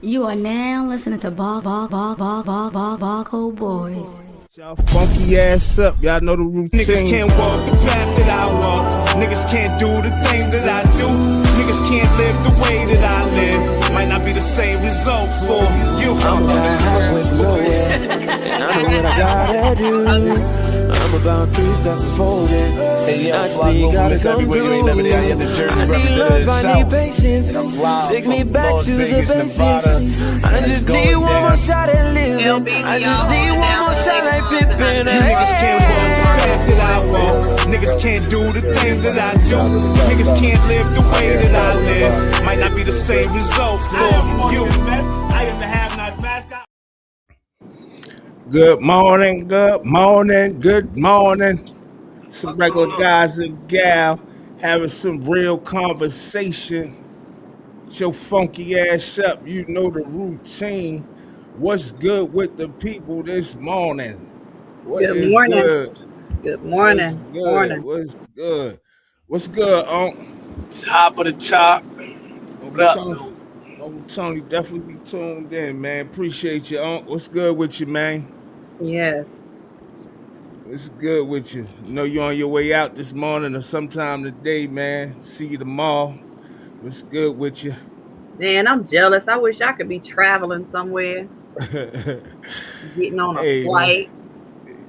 You are now listening to Barco Boys. Y'all funky ass up, y'all know the routine. Niggas can't walk the path that I walk. Niggas can't do the things that I do. Niggas can't live the way that I live. Might not be the same result for you. I'm down halfway from nowhere, and I know what I gotta do. I'm about 3 steps forward. I just need gotta come through. I need love, I need patience. Take me back to the basics. I just need one more shot at living. I just need one more shot like Pippin. Niggas can't walk the path that I walk. Niggas can't do the things that I do. Niggas can't live the way that I live. Might not be the same result for you. I am the have-not mascot. Good morning, good morning, good morning. Some regular guys and gal having some real conversation. Get your funky ass up. You know the routine. What's good with the people this morning? What Good is morning. good? Good morning. What's good? Morning. What's good? What's good, Unc? Top of the top. What up, dude? Uncle Tony definitely be tuned in, man. Appreciate you, Unc. What's good with you, man? Yes. What's good with you? You know you on your way out this morning or sometime today, man. See you tomorrow. What's good with you? Man, I'm jealous. I wish I could be traveling somewhere, getting on a Hey, flight.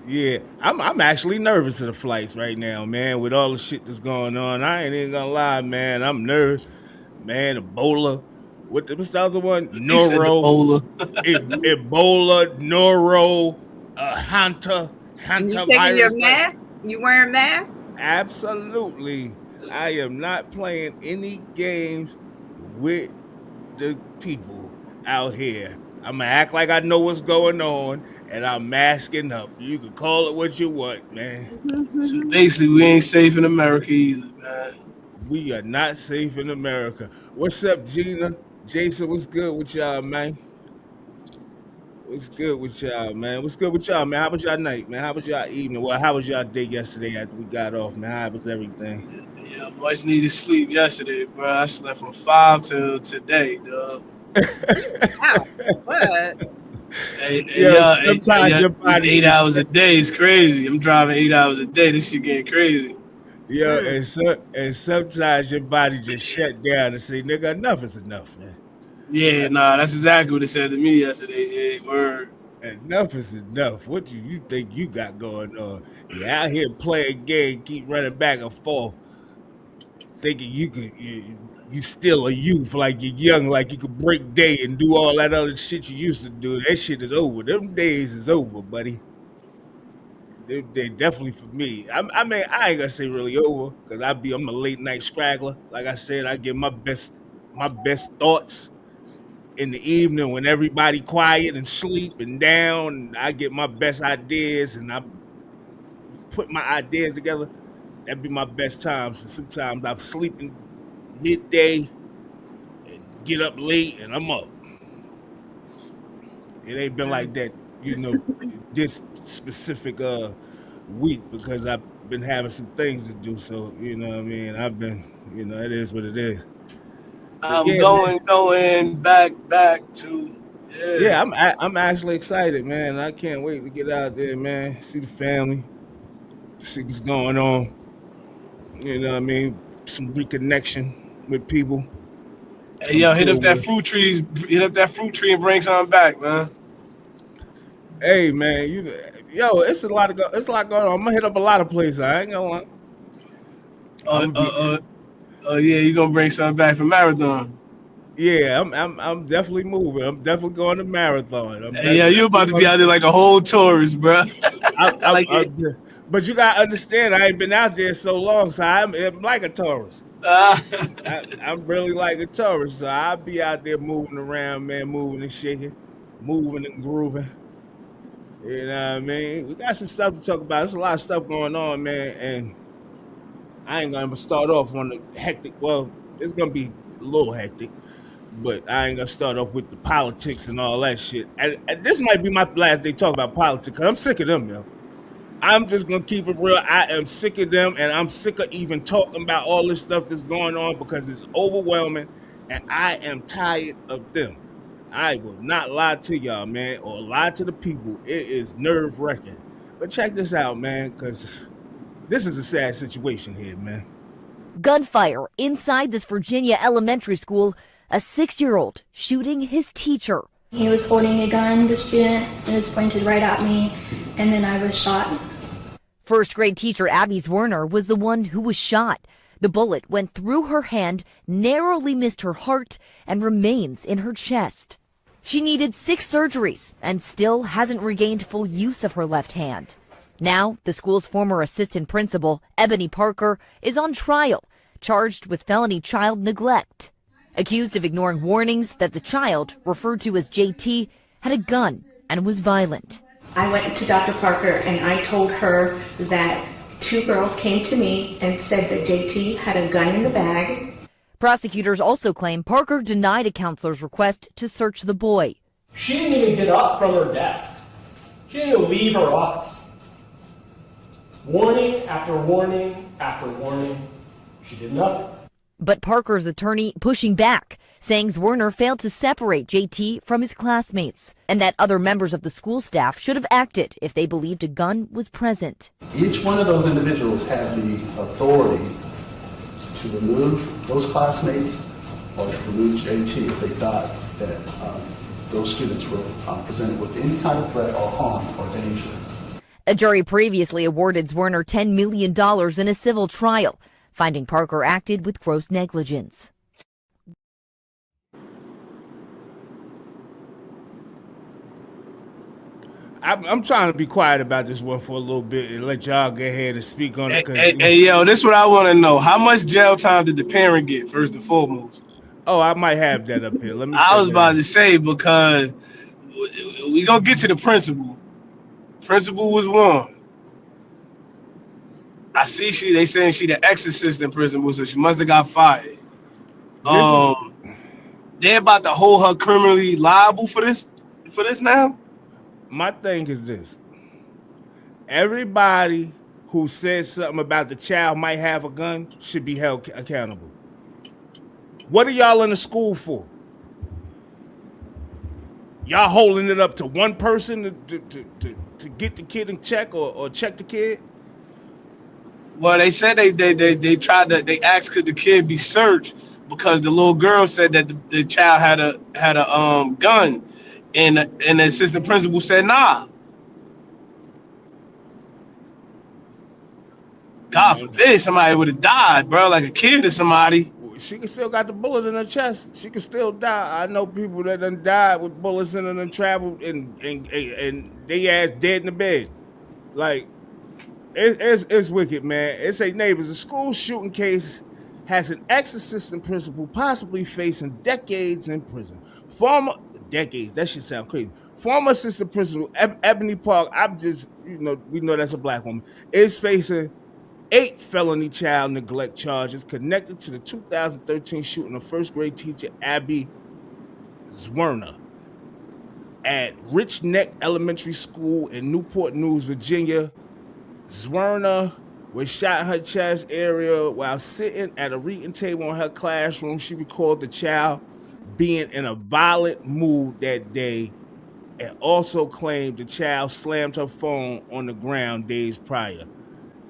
Yeah, I'm actually nervous of the flights right now, man. With all the shit that's going on, I ain't even gonna lie, man. I'm nervous, man. Ebola, what's the other one? He said the bowler. Ebola, Noro, Hanta You taking your virus. mask? You wearing masks? Absolutely, I am not playing any games with the people out here. I'm gonna act like I know what's going on, and I'm masking up. You can call it what you want, man. So basically, we ain't safe in America either, man. We are not safe in America. What's up, Gina? Jason, what's good with y'all, man? What's good with y'all, man? What's good with y'all, man? How was y'all night, man? How was y'all evening? Well, how was y'all day yesterday after we got off, man? How was everything? Yeah, much needed sleep yesterday, bro. I slept from 5 till today, dog. Wow. What? Sometimes your body 8 hours a day is crazy. I'm driving 8 hours a day. This shit getting crazy. Yeah, and sometimes your body just shut down and say, "Nigga, enough is enough, man. Yeah, nah, that's exactly what it said to me yesterday. Yeah, word. Enough is enough. What do you think you got going on? You out here playing game, keep running back and forth, thinking you still a youth, like you're young, like you could break day and do all that other shit you used to do. That shit is over. Them days is over, buddy. They definitely for me. I mean, I ain't gonna say really over because I'm a late night scraggler. Like I said, I get my best thoughts in the evening when everybody quiet and sleep and down. And I get my best ideas and I put my ideas together. That'd be my best times. And sometimes I'm sleeping midday and get up late and I'm up. It ain't been like that, this specific week because I've been having some things to do. So, you know what I mean? I've been, it is what it is. I'm yeah, going back to. Yeah, I'm actually excited, man. I can't wait to get out there, man. See the family, see what's going on. You know what I mean? Some reconnection with people. Hey, yo, hit up that fruit tree. Hit up that fruit tree and bring something back, man. Hey, man, it's a lot going on. I'm gonna hit up a lot of places. I ain't gonna lie. Yeah, you gonna bring something back from Marathon? Yeah, I'm definitely moving. I'm definitely going to Marathon. Yeah, you about to be out there like a whole tourist, bro. I like it. But you gotta understand, I ain't been out there so long, so I'm like a tourist. I'm really like a tourist, so I'll be out there moving around, man, moving and shaking, moving and grooving. You know what I mean? We got some stuff to talk about. There's a lot of stuff going on, man, and I ain't gonna start off on the hectic. Well, it's gonna be a little hectic, but I ain't gonna start off with the politics and all that shit. And this might be my last day talking about politics because I'm sick of them, yo. I'm just gonna keep it real. I am sick of them, and I'm sick of even talking about all this stuff that's going on because it's overwhelming, and I am tired of them. I will not lie to y'all, man, or lie to the people. It is nerve-wracking. But check this out, man, because this is a sad situation here, man. Gunfire inside this Virginia elementary school, a 6-year-old shooting his teacher. He was holding a gun, the student. It was pointed right at me, and then I was shot. First grade teacher Abby Zwerner was the one who was shot. The bullet went through her hand, narrowly missed her heart, and remains in her chest. She needed 6 surgeries and still hasn't regained full use of her left hand. Now, the school's former assistant principal, Ebony Parker, is on trial, charged with felony child neglect. Accused of ignoring warnings that the child, referred to as JT, had a gun and was violent. I went to Dr. Parker and I told her that 2 girls came to me and said that JT had a gun in the bag. Prosecutors also claim Parker denied a counselor's request to search the boy. She didn't even get up from her desk. She didn't even leave her office. Warning after warning after warning, she did nothing. But Parker's attorney pushing back, saying Zwerner failed to separate JT from his classmates and that other members of the school staff should have acted if they believed a gun was present. Each one of those individuals had the authority to remove those classmates or to remove JT if they thought that those students were presented with any kind of threat or harm or danger. A jury previously awarded Zwerner $10 million in a civil trial, finding Parker acted with gross negligence. I'm trying to be quiet about this one for a little bit and let y'all go ahead and speak on it. Hey, yo, this is what I want to know. How much jail time did the parent get, first and foremost? Oh, I might have that up here. I was about to say, because we gonna get to the principal. Principal was one. I see they saying she the ex-assistant principal, so she must have got fired. They're about to hold her criminally liable for this now? My thing is this. Everybody who says something about the child might have a gun should be held accountable. What are y'all in the school for? Y'all holding it up to one person to get the kid in check or check the kid? Well, they said they tried to, they asked could the kid be searched because the little girl said that the child had a gun, and the assistant principal said nah. God forbid somebody would have died, bro, like a kid or somebody. She can still got the bullet in her chest. She can still die. I know people that done died with bullets in them and traveled and they ass dead in the bed. Like, it's wicked, man. It's a neighbors. A school shooting case has an ex-assistant principal possibly facing decades in prison. Decades, that should sound crazy. Former assistant principal Ebony Park, we know that's a black woman, is facing 8 felony child neglect charges connected to the 2013 shooting of first grade teacher Abby Zwerner at Rich Neck Elementary School in Newport News, Virginia. Zwerner was shot in her chest area while sitting at a reading table in her classroom. She recalled the child being in a violent mood that day and also claimed the child slammed her phone on the ground days prior.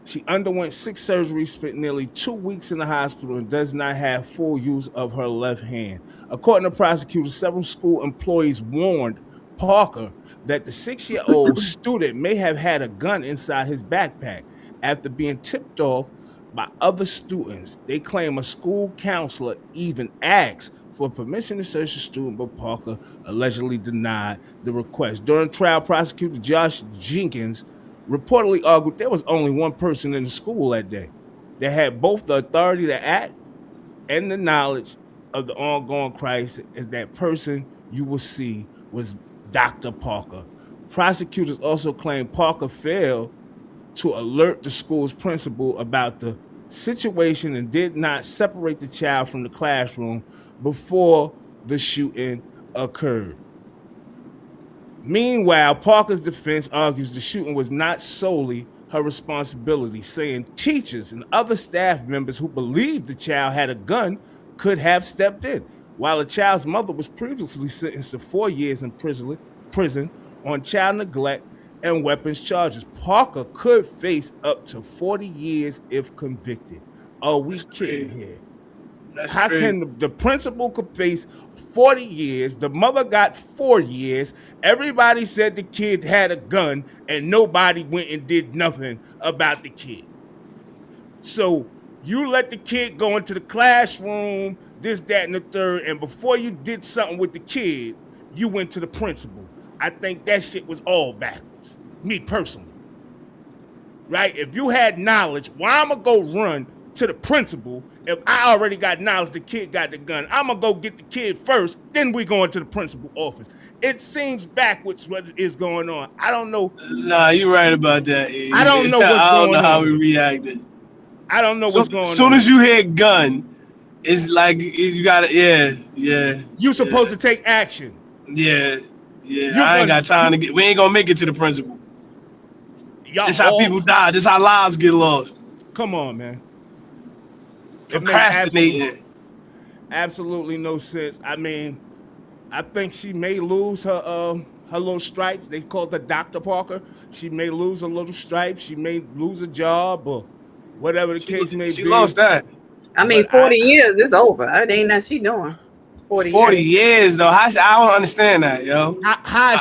She underwent 6 surgeries, spent nearly 2 weeks in the hospital, and does not have full use of her left hand. According to prosecutors, several school employees warned Parker that the 6-year-old student may have had a gun inside his backpack. After being tipped off by other students, they claim a school counselor even asked for permission to search the student, but Parker allegedly denied the request. During trial, prosecutor Josh Jenkins reportedly argued there was only one person in the school that day that had both the authority to act and the knowledge of the ongoing crisis, as that person you will see was Dr. Parker. Prosecutors also claim Parker failed to alert the school's principal about the situation and did not separate the child from the classroom before the shooting occurred. Meanwhile, Parker's defense argues the shooting was not solely her responsibility, saying teachers and other staff members who believed the child had a gun could have stepped in. While the child's mother was previously sentenced to 4 years in prison on child neglect and weapons charges. Parker could face up to 40 years if convicted. Are we kidding here? How can the principal could face 40 years? The mother got 4 years. Everybody said the kid had a gun, and nobody went and did nothing about the kid. So you let the kid go into the classroom, this, that, and the third, and before you did something with the kid, you went to the principal. I think that shit was all backwards, me personally. Right? If you had knowledge, why I'm gonna go run to the principal if I already got knowledge the kid got the gun? I'm gonna go get the kid first, then we go into the principal office. It seems backwards what is going on. I don't know. Nah, you're right about that. I don't know what's going on. I don't know how we reacted. I don't know what's going on. As soon as you hear gun, it's like you gotta, yeah. You supposed to take action. Yeah. I ain't got time to get. We ain't gonna make it to the principal. This how people die. This how lives get lost. Come on, man. Procrastinating. Absolutely no sense. I mean, I think she may lose her little stripes. They call it Dr. Parker. She may lose a little stripes. She may lose a job or whatever the case may be. She lost that. I mean, 40 years is over. It ain't nothing she doing. 40 years though. I don't understand that, yo. How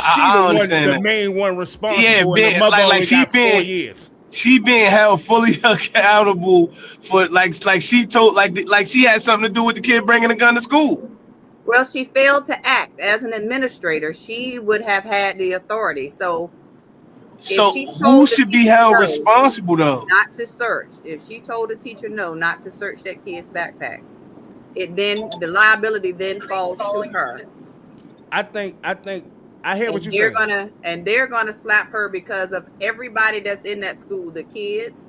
is she the main one responsible? Yeah, and the mother like she been 4 years. She being held fully accountable for like she told like she had something to do with the kid bringing a gun to school. Well, she failed to act as an administrator. She would have had the authority. So who should be held responsible though? Not to search. If she told the teacher no, not to search that kid's backpack, the liability then falls to her. I hear what you're saying. They're gonna slap her because of everybody that's in that school, the kids.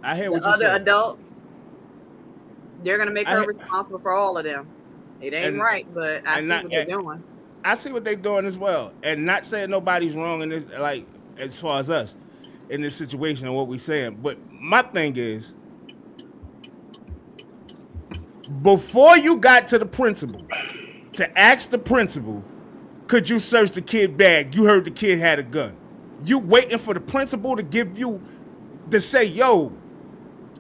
I hear what you're saying. The other adults. They're gonna make her responsible for all of them. It ain't right, but I see what they're doing. I see what they're doing as well, and not saying nobody's wrong in this, like as far as us in this situation and what we're saying. But my thing is, before you got to the principal to ask the principal, could you search the kid bag? You heard the kid had a gun. You waiting for the principal to give you to say, yo,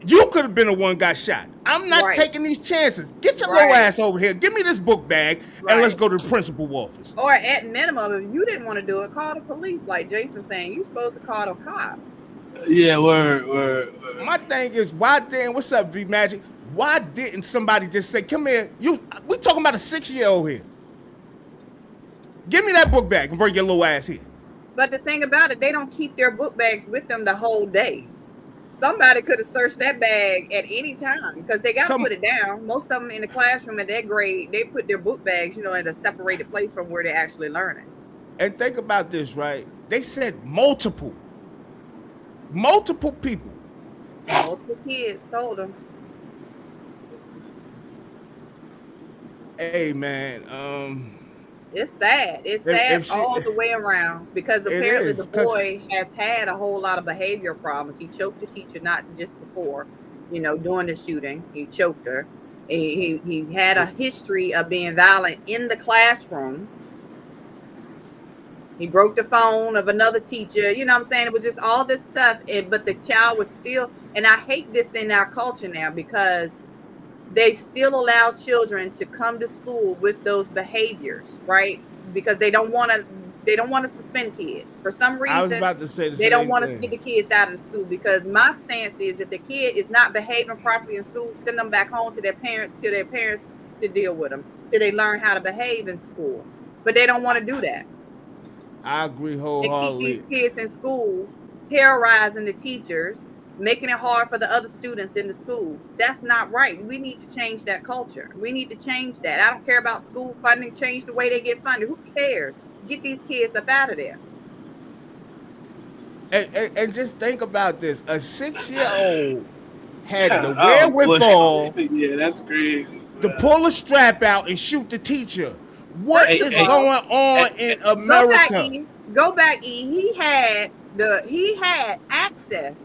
you could have been the one got shot. I'm not taking these chances. Get your little ass over here. Give me this book bag and let's go to the principal office. Or at minimum, if you didn't want to do it, call the police. Like Jason's saying, you're supposed to call the cops. Yeah, word. My thing is, what's up, V Magic? Why didn't somebody just say, come here, we talking about a 6-year-old here. Give me that book bag and bring your little ass here. But the thing about it, they don't keep their book bags with them the whole day. Somebody could have searched that bag at any time because they got to put it down. Most of them in the classroom at that grade, they put their book bags, at a separated place from where they're actually learning. And think about this, right? They said multiple people. Multiple kids told them. Hey, man, it's sad. It's sad all the way around because apparently the boy has had a whole lot of behavior problems. He choked the teacher not just before, during the shooting. He choked her. He had a history of being violent in the classroom. He broke the phone of another teacher. You know what I'm saying? It was just all this stuff. But the child was still, and I hate this in our culture now because they still allow children to come to school with those behaviors, right? Because they don't want to suspend kids for some reason. I was about to say they don't want to get the kids out of the school because my stance is that the kid is not behaving properly in school, send them back home to their parents to deal with them till they learn how to behave in school. But they don't want to do that. I agree wholeheartedly. They keep these kids in school, terrorizing the teachers, making it hard for the other students in the school. That's not right. We need to change that culture. We need to change that. I don't care about school funding. Change the way they get funded. Who cares? Get these kids up out of there. And just think about this. A 6-year-old had the wherewithal. Yeah, that's crazy. To pull a strap out and shoot the teacher. What is going on in America? Go back, E. He had access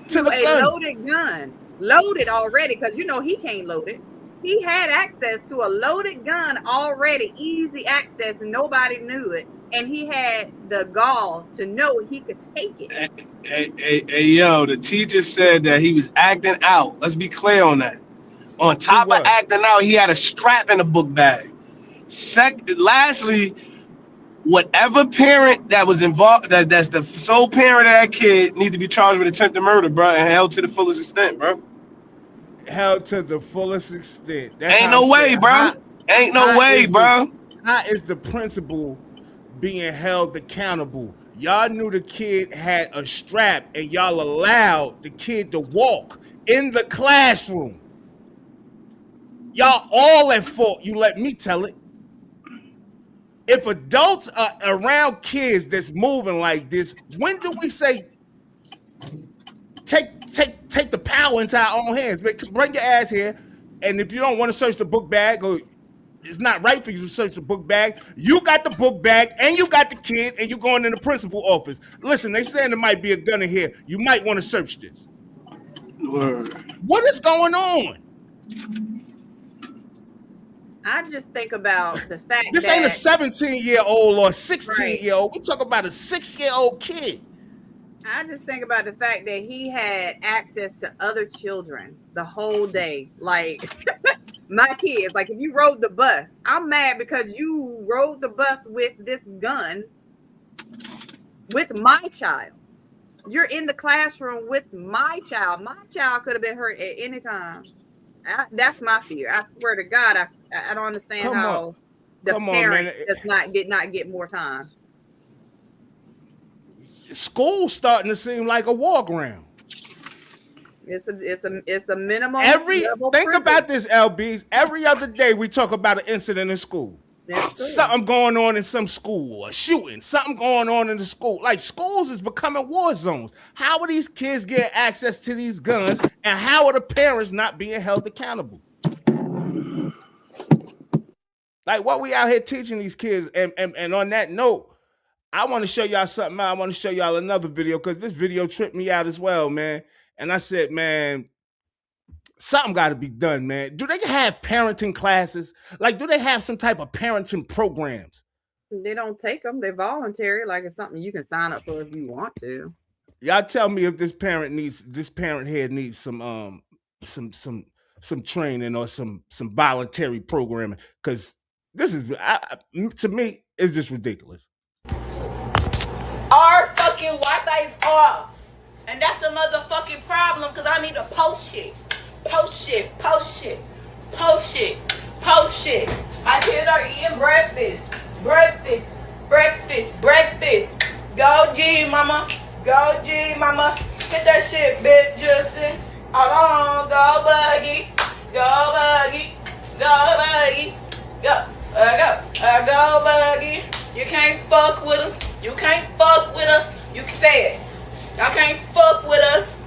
to a loaded gun. Loaded already, because he can't load it. he had access to a loaded gun already, easy access, and nobody knew it. And he had the gall to know he could take it. Hey, yo, the teacher said that he was acting out. Let's be clear on that. On top of acting out, he had a strap in the book bag. Lastly, whatever parent that was involved, that's the sole parent of that kid, need to be charged with attempted murder, bro, and held to the fullest extent, bro. Held to the fullest extent. That's ain't no way, bro. Ain't no way, bro. How is the principal being held accountable? Y'all knew the kid had a strap and y'all allowed the kid to walk in the classroom. Y'all all at fault. You let me tell it. If adults are around kids that's moving like this, when do we say take the power into our own hands? Bring your ass here, and if you don't want to search the book bag, or it's not right for you to search the book bag, you got the book bag and you got the kid, and you're going in the principal office. Listen, they saying there might be a gun in here. You might want to search this. Word. What is going on? I just think about the fact this that ain't a 17-year-old or a 16-year-old. We talk about a 6-year-old kid. I just think about the fact that he had access to other children the whole day. Like my kids, like if you rode the bus, I'm mad because you rode the bus with this gun with my child. You're in the classroom with my child. My child could have been hurt at any time. That's my fear. I swear to God, I don't understand how the parent did not get more time. School's starting to seem like a war ground. It's a minimum. Think about this, LBs. Every other day we talk about an incident in school. Something going on in some school, a shooting, something going on in the school. Like schools is becoming war zones. How are these kids getting access to these guns, and how are the parents not being held accountable? Like what we out here teaching these kids, and on that note, I want to show y'all something. I want to show y'all another video because this video tripped me out as well, man. And I said, man, something got to be done, man. Do they have parenting classes? Like, do they have some type of parenting programs? They don't take them. They're voluntary. Like it's something you can sign up for if you want to. Y'all tell me if this parent here needs some training or some voluntary programming, because this is to me, it's just ridiculous. Our fucking Wi-Fi is off, and that's a motherfucking problem because I need to post shit. Post shit. My kids are eating breakfast. Go G, mama. Hit that shit, bitch, Justin. Hold on, go buggy. Go buggy. You can't fuck with them. You can't fuck with us. You can say it. Y'all can't fuck with us.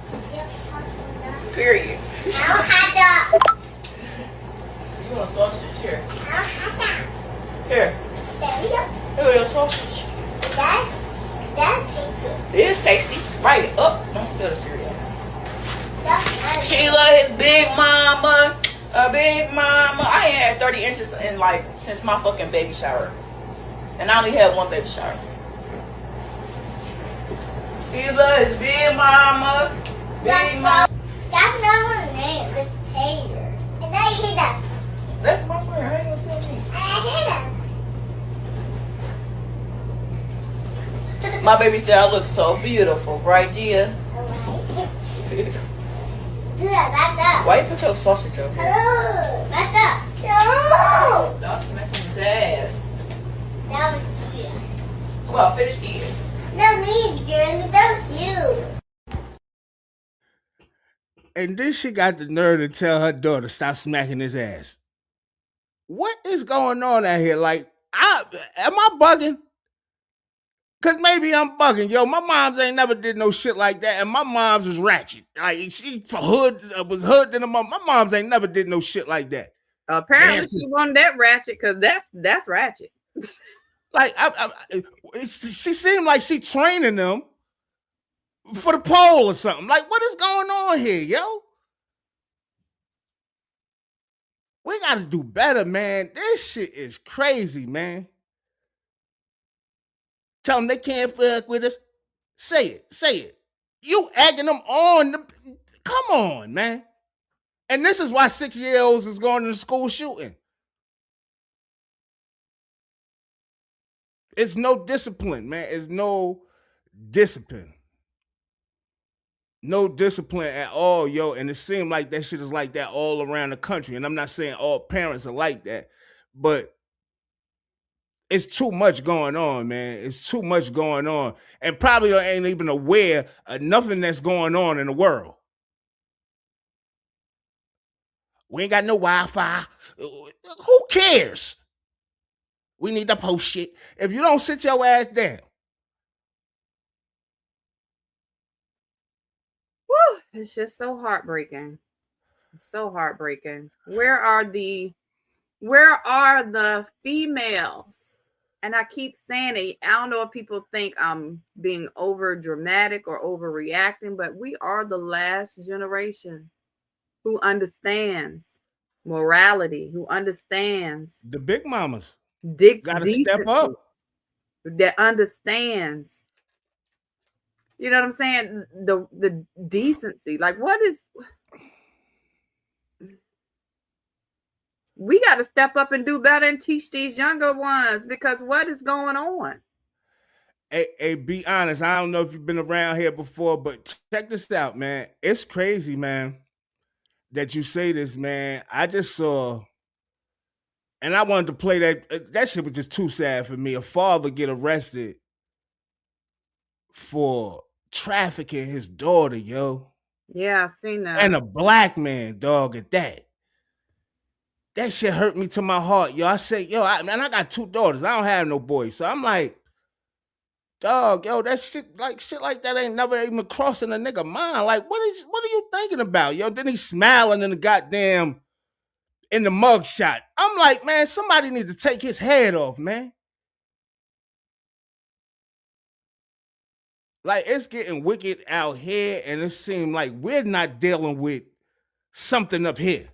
Period. You want sausage? Here. Here. Here, your sausage. That's tasty. It is tasty. Write it up. Don't spill the cereal. Sheila, his big mama. Big mama. I ain't had 30 inches in since my fucking baby shower. And I only had one baby shower. Sheila, his big mama. Big mama. That's not her name. It's Taylor. And I hear that. That's my friend. How you gonna tell me? I hear that. My baby said I look so beautiful, right, Gia? Why you put your sausage over here? Back up. No. Don't smacking his ass. That was Gia. Well, finish eating. Not me, Jeremy. That's you. And then she got the nerve to tell her daughter, stop smacking his ass. What is going on out here? Like, am I bugging? Because maybe I'm bugging. Yo, my moms ain't never did no shit like that. And my moms was ratchet. Like, she was hood than my moms ain't never did no shit like that. Apparently she wasn't that ratchet, because that's ratchet. Like, she seemed like she training them for the pole or something. Like, what is going on here, yo? We got to do better, man. This shit is crazy, man. Tell them they can't fuck with us. Say it. Say it. You egging them on. Come on, man. And this is why 6-year-olds is going to school shooting. It's no discipline, man. It's no discipline. No discipline at all, yo. And it seemed like that shit is like that all around the country. And I'm not saying all parents are like that, but it's too much going on, man. It's too much going on. And probably ain't even aware of nothing that's going on in the world. We ain't got no Wi-Fi. Who cares? We need to post shit. If you don't sit your ass down. Woo, it's just so heartbreaking. It's so heartbreaking. Where are the females? And I keep saying it. I don't know if people think I'm being over dramatic or overreacting, but we are the last generation who understands morality, who understands the big mamas. Gotta step up. That understands, you know what I'm saying? The decency. Like, what is, we got to step up and do better and teach these younger ones, because what is going on? Hey, be honest. I don't know if you've been around here before, but check this out, man. It's crazy, man, that you say this, man. I just saw, and I wanted to play that. That shit was just too sad for me. A father get arrested for trafficking his daughter, yo. Yeah, I seen that. And a black man, dog, at that. That shit hurt me to my heart, yo. I say, yo, I got 2 daughters. I don't have no boys. So I'm like, dog, yo, that shit like that ain't never even crossing a nigga mind. Like, what are you thinking about, yo? Then he's smiling in the mug shot. I'm like, man, somebody needs to take his head off, man. Like, it's getting wicked out here, and it seems like we're not dealing with something up here.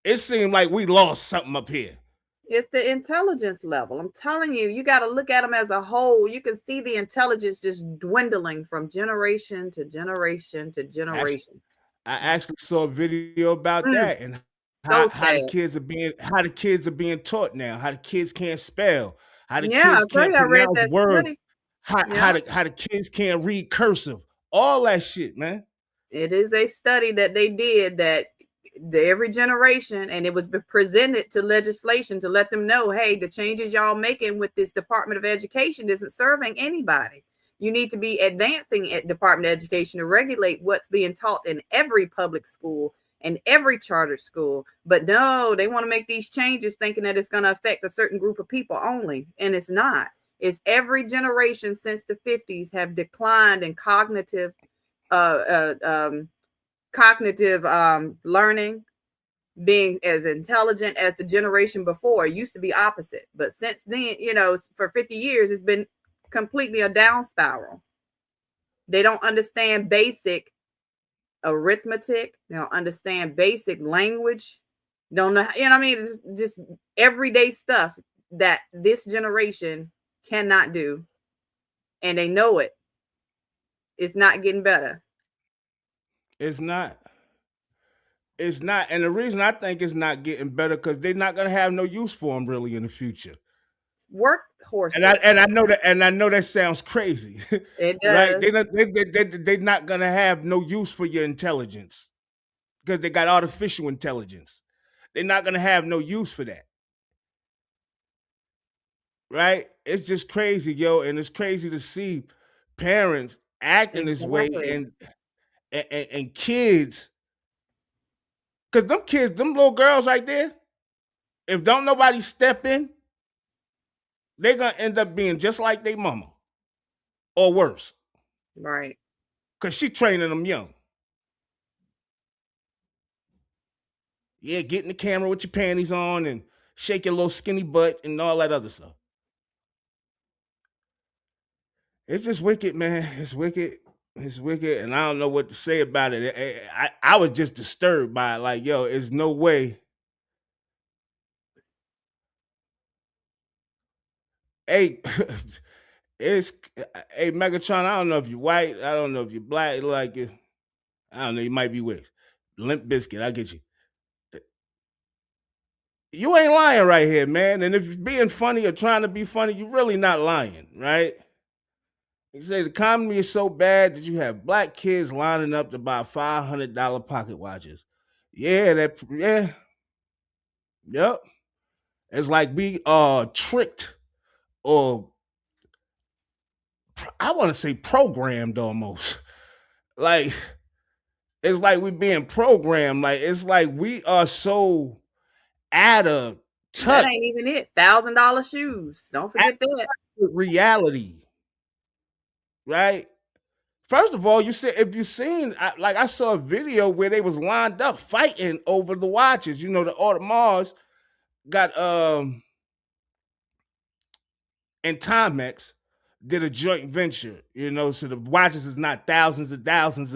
It seemed like we lost something up here. It's the intelligence level. I'm telling you, you got to look at them as a whole. You can see the intelligence just dwindling from generation to generation to generation. I actually saw a video about that, and how the kids are being taught now. How the kids can't spell. How the kids can't pronounce words. How the kids can't read cursive. All that shit, man. It is a study that they did that every generation, and it was presented to legislation to let them know, hey, the changes y'all making with this Department of Education isn't serving anybody. You need to be advancing at Department of Education to regulate what's being taught in every public school and every charter school. But no, they want to make these changes thinking that it's going to affect a certain group of people only, and it's not. It's every generation since the 50s have declined in cognitive learning, being as intelligent as the generation before. It used to be opposite, but since then, for 50 years, it's been completely a down spiral. They don't understand basic arithmetic. They don't understand basic language. Don't know, it's just everyday stuff that this generation cannot do, and they know it. It's not getting better. It's not. And the reason I think it's not getting better, because they're not going to have no use for them really in the future. Workhorses. And I know that sounds crazy. It does. Right? They're not going to have no use for your intelligence, because they got artificial intelligence. They're not going to have no use for that. Right? It's just crazy, yo. And it's crazy to see parents acting this way, and kids. Because them little girls right there, if don't nobody step in, they're going to end up being just like their mama or worse. Right. Because she training them young. Yeah, get in the camera with your panties on and shake your little skinny butt and all that other stuff. It's just wicked, man. It's wicked. It's wicked, and I don't know what to say about it. I was just disturbed by it. Like, yo, there's no way Hey, it's hey Megatron. I don't know if you're white. I don't know if you're black. Like I don't know. You might be with Limp Biscuit. I get you. You ain't lying right here, man. And if you're being funny or trying to be funny, you're really not lying, right? You say the economy is so bad that you have black kids lining up to buy $500 pocket watches. Yeah. Yep. It's like we are tricked, or I want to say programmed almost. Like it's like we being programmed. Like it's like we are so out of touch. That ain't even it. $1,000 shoes. Don't forget that. Reality. Right? First of all, you said if you seen, like I saw a video where they was lined up fighting over the watches. You know, the Audemars got and Timex did a joint venture. You know, so the watches is not thousands of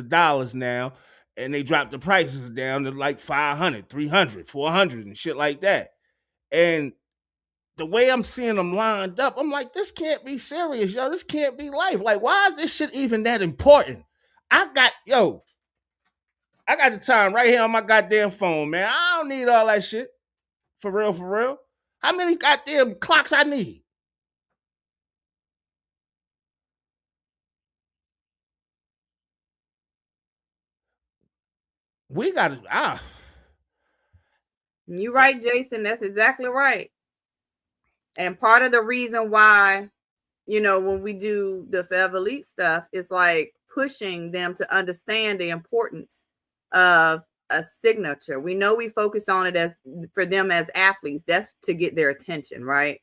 dollars now, and they dropped the prices down to like 500, 300, 400 and shit like that. And the way I'm seeing them lined up, I'm like, this can't be serious, yo. This can't be life. Like, why is this shit even that important? I got the time right here on my goddamn phone, man. I don't need all that shit. For real, for real. How many goddamn clocks I need? We got to, You're right, Jason. That's exactly right. And part of the reason why, you know, when we do the Forever Elite stuff, it's like pushing them to understand the importance of a signature. We know we focus on it as for them as athletes. That's to get their attention, right?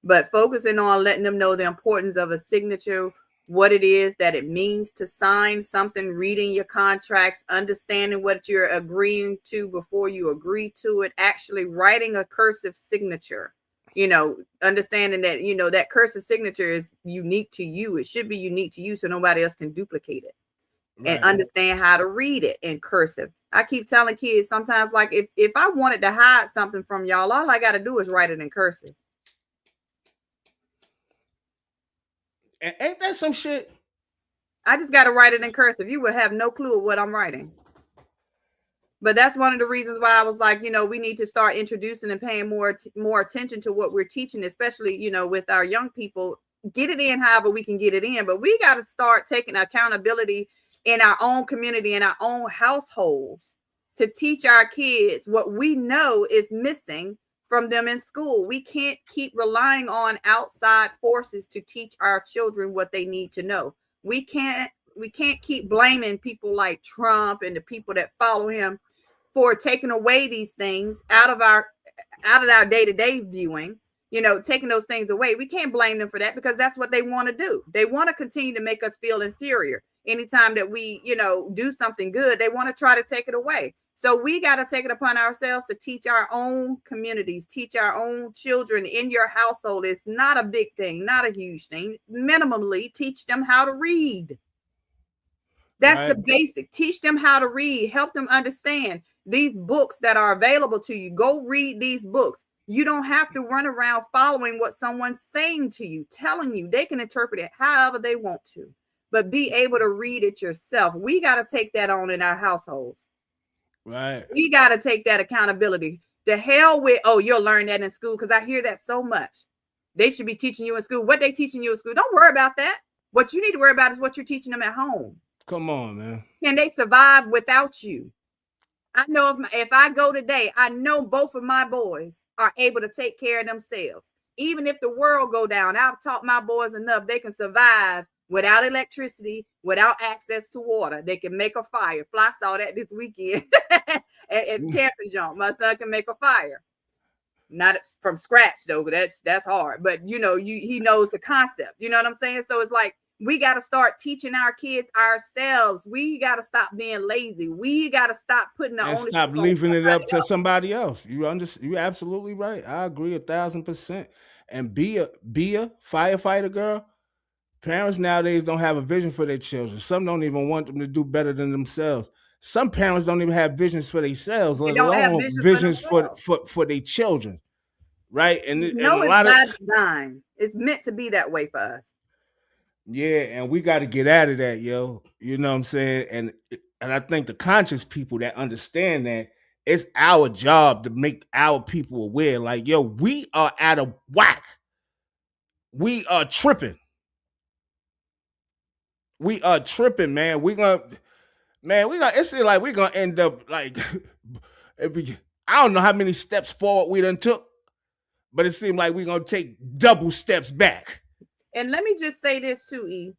But focusing on letting them know the importance of a signature, what it is that it means to sign something, reading your contracts, understanding what you're agreeing to before you agree to it, actually writing a cursive signature. You know, understanding that, you know, that cursive signature is unique to you. It should be unique to you so nobody else can duplicate it. Right. And understand how to read it in cursive. I keep telling kids sometimes, like, if I wanted to hide something from y'all, all I got to do is write it in cursive. Ain't that some shit? I just got to write it in cursive. You would have no clue what I'm writing. But that's one of the reasons why I was like, you know, we need to start introducing and paying more attention to what we're teaching, especially, you know, with our young people. Get it in however we can get it in. But we got to start taking accountability in our own community, in our own households, to teach our kids what we know is missing from them in school. We can't keep relying on outside forces to teach our children what they need to know. We can't keep blaming people like Trump and the people that follow him for taking away these things out of our day-to-day viewing, you know, taking those things away. We can't blame them for that because that's what they want to do. They want to continue to make us feel inferior. Anytime that we, you know, do something good, they want to try to take it away. So we got to take it upon ourselves to teach our own communities, teach our own children in your household. It's not a big thing, not a huge thing. Minimally teach them how to read. That's right. The basic. Teach them how to read. Help them understand these books that are available to you. Go read these books. You don't have to run around following what someone's saying to you, telling you. They can interpret it however they want to, but be able to read it yourself. We got to take that on in our households. Right. We got to take that accountability. The hell with, oh, you'll learn that in school, because I hear that so much. They should be teaching you in school. What they teaching you in school, don't worry about that. What you need to worry about is what you're teaching them at home. Come on, man. Can they survive without you? I know if I go today, I know both of my boys are able to take care of themselves. Even if the world go down, I've taught my boys enough. They can survive without electricity, without access to water. They can make a fire. Fly saw that this weekend at camping jump. My son can make a fire. Not from scratch though, but that's hard. But you know, he knows the concept. You know what I'm saying? So it's like, we got to start teaching our kids ourselves. We got to stop being lazy. We got to stop putting the ownership. Stop leaving it up to somebody else. You're absolutely right. I agree 1,000%. And be a firefighter, girl. Parents nowadays don't have a vision for their children. Some don't even want them to do better than themselves. Some parents don't even have visions for themselves, let alone visions for their children. right? And it's a lot of by design. It's meant to be that way for us. yeah, and we got to get out of that, yo. You know what I'm saying? And I think the conscious people that understand that it's our job to make our people aware. Like, yo, we are out of whack. We are tripping. We are tripping, man. We gonna it's like we gonna end up like I don't know how many steps forward we done took, but it seemed like we're gonna take double steps back. And let me just say this too, E.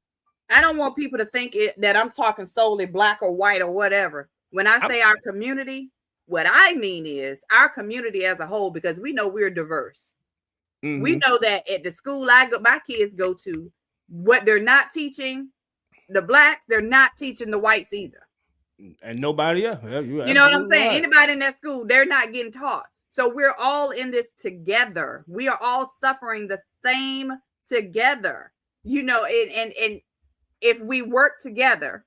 I don't want people to think that I'm talking solely black or white or whatever. When I say our community, what I mean is our community as a whole, because we know we're diverse. Mm-hmm. We know that at the school my kids go to, what they're not teaching the blacks, they're not teaching the whites either. And nobody else. You know what I'm saying? Right. Anybody in that school, they're not getting taught. So we're all in this together. We are all suffering the same together. You know, and if we work together,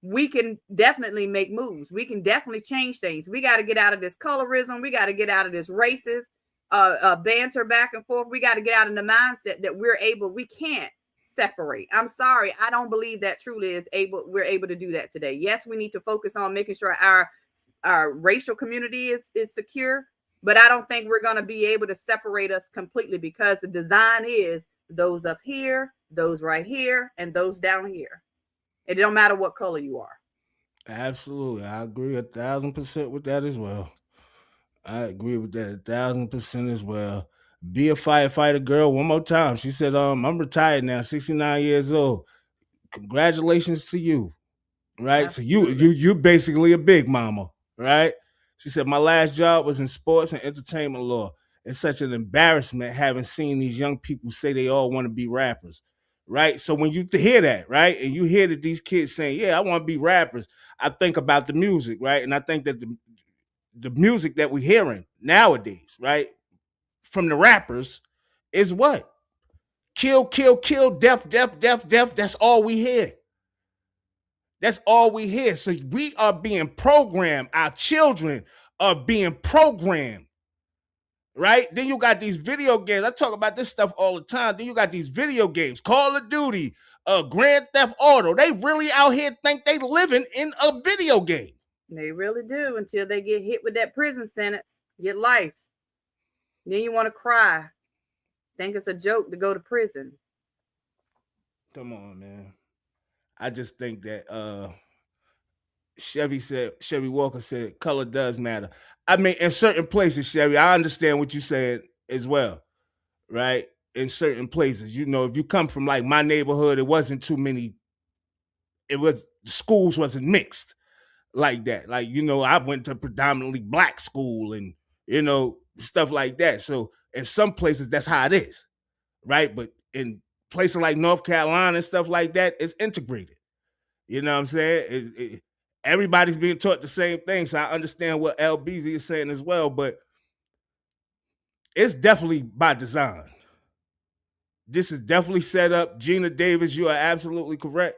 we can definitely make moves. We can definitely change things. We got to get out of this colorism. We got to get out of this racist banter back and forth. We got to get out of the mindset that we can't separate. I'm sorry. I don't believe that truly we're able to do that today. Yes, we need to focus on making sure our racial community is secure, but I don't think we're going to be able to separate us completely, because the design is those up here, those right here, and those down here. It don't matter what color you are. Absolutely. I agree 1,000% with that as well. I agree with that 1,000% as well. Be a firefighter, girl. One more time. She said, I'm retired now, 69 years old. Congratulations to you. Right? Absolutely. So you're basically a big mama, right? She said, my last job was in sports and entertainment law. It's such an embarrassment having seen these young people say they all want to be rappers, right? So when you hear that, right, and you hear that these kids saying, yeah, I want to be rappers, I think about the music, right? And I think that the music that we're hearing nowadays, right, from the rappers is what? Kill, kill, kill, death, death, death, death. That's all we hear. That's all we hear. So we are being programmed. Our children are being programmed, right? Then you got these video games. I talk about this stuff all the time. Then you got these video games, Call of Duty, Grand Theft Auto. They really out here think they living in a video game. They really do, until they get hit with that prison sentence, get life. Then you want to cry. Think it's a joke to go to prison. Come on, man. I just think that Chevy Walker said color does matter. I mean, in certain places, Chevy, I understand what you said as well, right? In certain places, you know, if you come from like my neighborhood, it wasn't too many. Schools wasn't mixed like that. Like, you know, I went to predominantly black school and, you know, stuff like that. So in some places, that's how it is, right? But in places like North Carolina and stuff like that, it's integrated. You know what I'm saying? Everybody's being taught the same thing. So I understand what LBZ is saying as well, but it's definitely by design. This is definitely set up. Gina Davis, you are absolutely correct.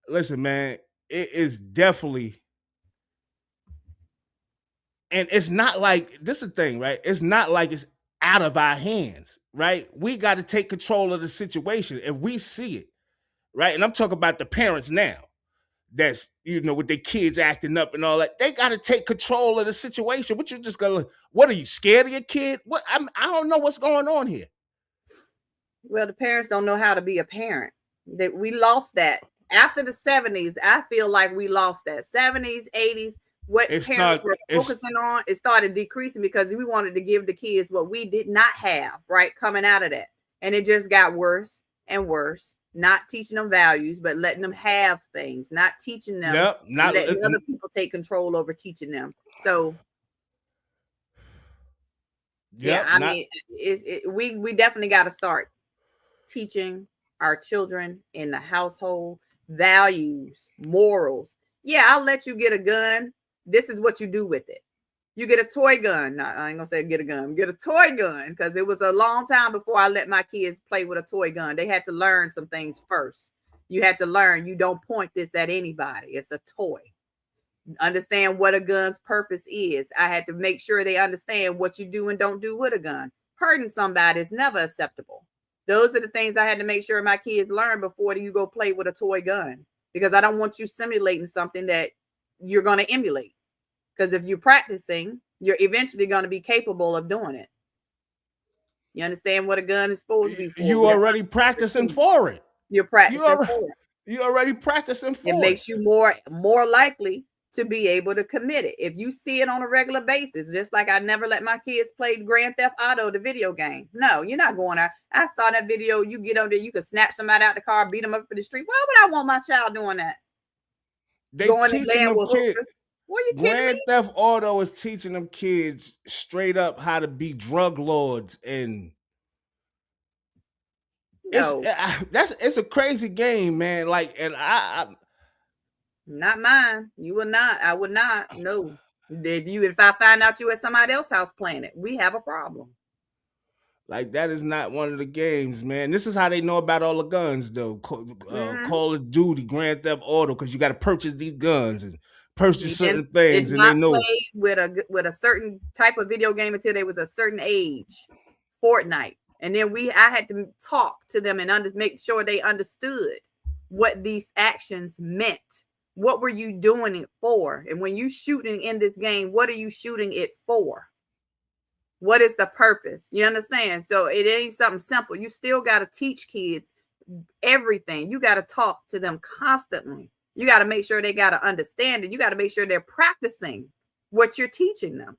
Listen, man, it is definitely, and it's not like, this is the thing, right? It's not like it's out of our hands, right? We got to take control of the situation if we see it, right? And I'm talking about the parents now. That's, you know, with their kids acting up and all that. They got to take control of the situation. What you just gonna? What are you, scared of your kid? What? I don't know what's going on here. Well, the parents don't know how to be a parent. We lost that after the 70s. I feel like we lost that 70s, 80s. What parents were focusing on, it started decreasing because we wanted to give the kids what we did not have, right? Coming out of that, and it just got worse and worse. Not teaching them values, but letting them have things, not teaching them, not letting other people take control over teaching them. So, I mean, we definitely got to start teaching our children in the household values, morals. Yeah, I'll let you get a gun. This is what you do with it. You get a toy gun. No, I ain't gonna say get a gun. Get a toy gun, because it was a long time before I let my kids play with a toy gun. They had to learn some things first. You had to learn you don't point this at anybody. It's a toy. understand what a gun's purpose is. I had to make sure they understand what you do and don't do with a gun. Hurting somebody is never acceptable. Those are the things I had to make sure my kids learn before you go play with a toy gun, because I don't want you simulating something that you're going to emulate. Because if you're practicing, you're eventually going to be capable of doing it. You understand what a gun is supposed to be for? You already practicing for it. You're practicing for it. You're already practicing for it. It makes you more likely to be able to commit it. If you see it on a regular basis, just like I never let my kids play Grand Theft Auto, the video game. No, you're not going there. I saw that video. You get on there, you can snatch somebody out the car, beat them up in the street. Why would I want my child doing that? They going teaching and them with kids. What are you kidding Grand me? Theft Auto is teaching them kids straight up how to be drug lords, and no. it's a crazy game, man. Like, and I not mine. You will not. I would not. No. If I find out you at somebody else's house playing it, we have a problem. Like, that is not one of the games, man. This is how they know about all the guns, though. Call of Duty, Grand Theft Auto, because you got to purchase these guns and purchase certain things, and they know. With a certain type of video game until they was a certain age, Fortnite, and then I had to talk to them and make sure they understood what these actions meant. What were you doing it for? And when you shooting in this game, what are you shooting it for? What is the purpose? You understand? So it ain't something simple. You still got to teach kids everything. You got to talk to them constantly. You got to make sure they got to understand it. You got to make sure they're practicing what you're teaching them.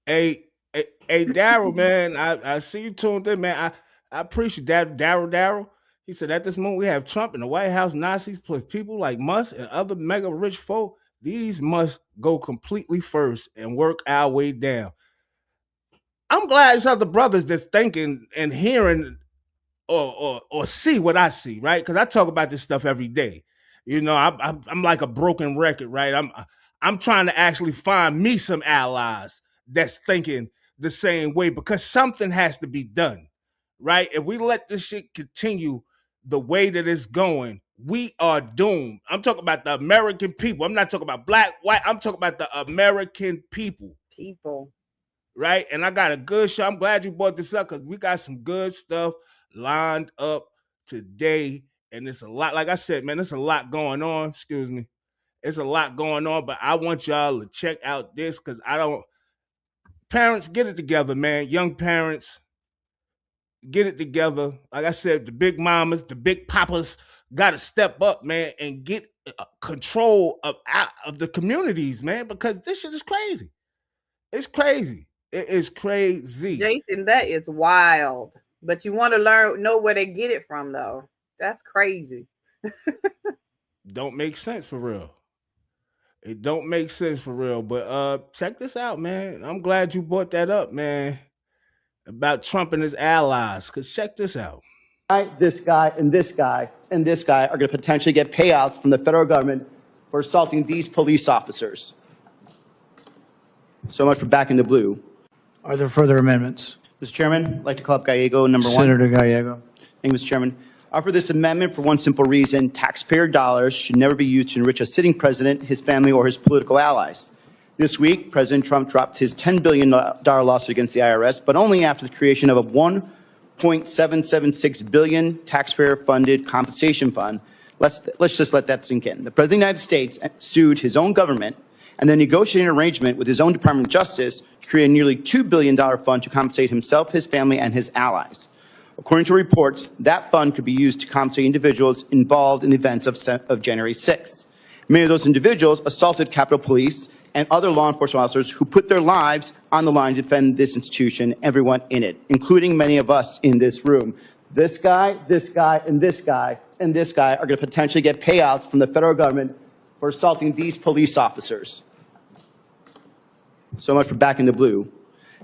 Hey, Daryl, man, I see you tuned in, man. I appreciate that, Daryl. He said, at this moment, we have Trump and the White House Nazis plus people like Musk and other mega rich folk. These must go completely first and work our way down. I'm glad it's other brothers that's thinking and hearing or see what I see, right? Because I talk about this stuff every day. You know, I'm like a broken record, right? I'm trying to actually find me some allies that's thinking the same way, because something has to be done, right? If we let this shit continue the way that it's going, we are doomed. I'm talking about the American people. I'm not talking about black, white. I'm talking about the American people. Right? And I got a good show. I'm glad you brought this up, because we got some good stuff lined up today. And it's a lot, like I said, man, there's a lot going on. Excuse me. It's a lot going on, but I want y'all to check out this, because parents, get it together, man. Young parents, get it together. Like I said, the big mamas, the big papas got to step up, man, and get control of the communities, man, because this shit is crazy. It's crazy. It is crazy. Jason, that is wild. But you want to know where they get it from, though. That's crazy. Don't make sense for real. It don't make sense for real. But check this out, man. I'm glad you brought that up, man, about Trump and his allies. Because check this out. This guy and this guy and this guy are going to potentially get payouts from the federal government for assaulting these police officers. So much for back in the blue. Are there further amendments? Mr. Chairman, I'd like to call up Gallego, number one. Senator Gallego. Thank you, Mr. Chairman. I offer this amendment for one simple reason: taxpayer dollars should never be used to enrich a sitting president, his family, or his political allies. This week, President Trump dropped his $10 billion lawsuit against the IRS, but only after the creation of a $1.776 billion taxpayer-funded compensation fund. Let's just let that sink in. The President of the United States sued his own government and then negotiated an arrangement with his own Department of Justice to create a nearly $2 billion fund to compensate himself, his family, and his allies. According to reports, that fund could be used to compensate individuals involved in the events of January 6th. Many of those individuals assaulted Capitol Police and other law enforcement officers who put their lives on the line to defend this institution, everyone in it, including many of us in this room. This guy, and this guy, and this guy are going to potentially get payouts from the federal government for assaulting these police officers. So much for back in the blue.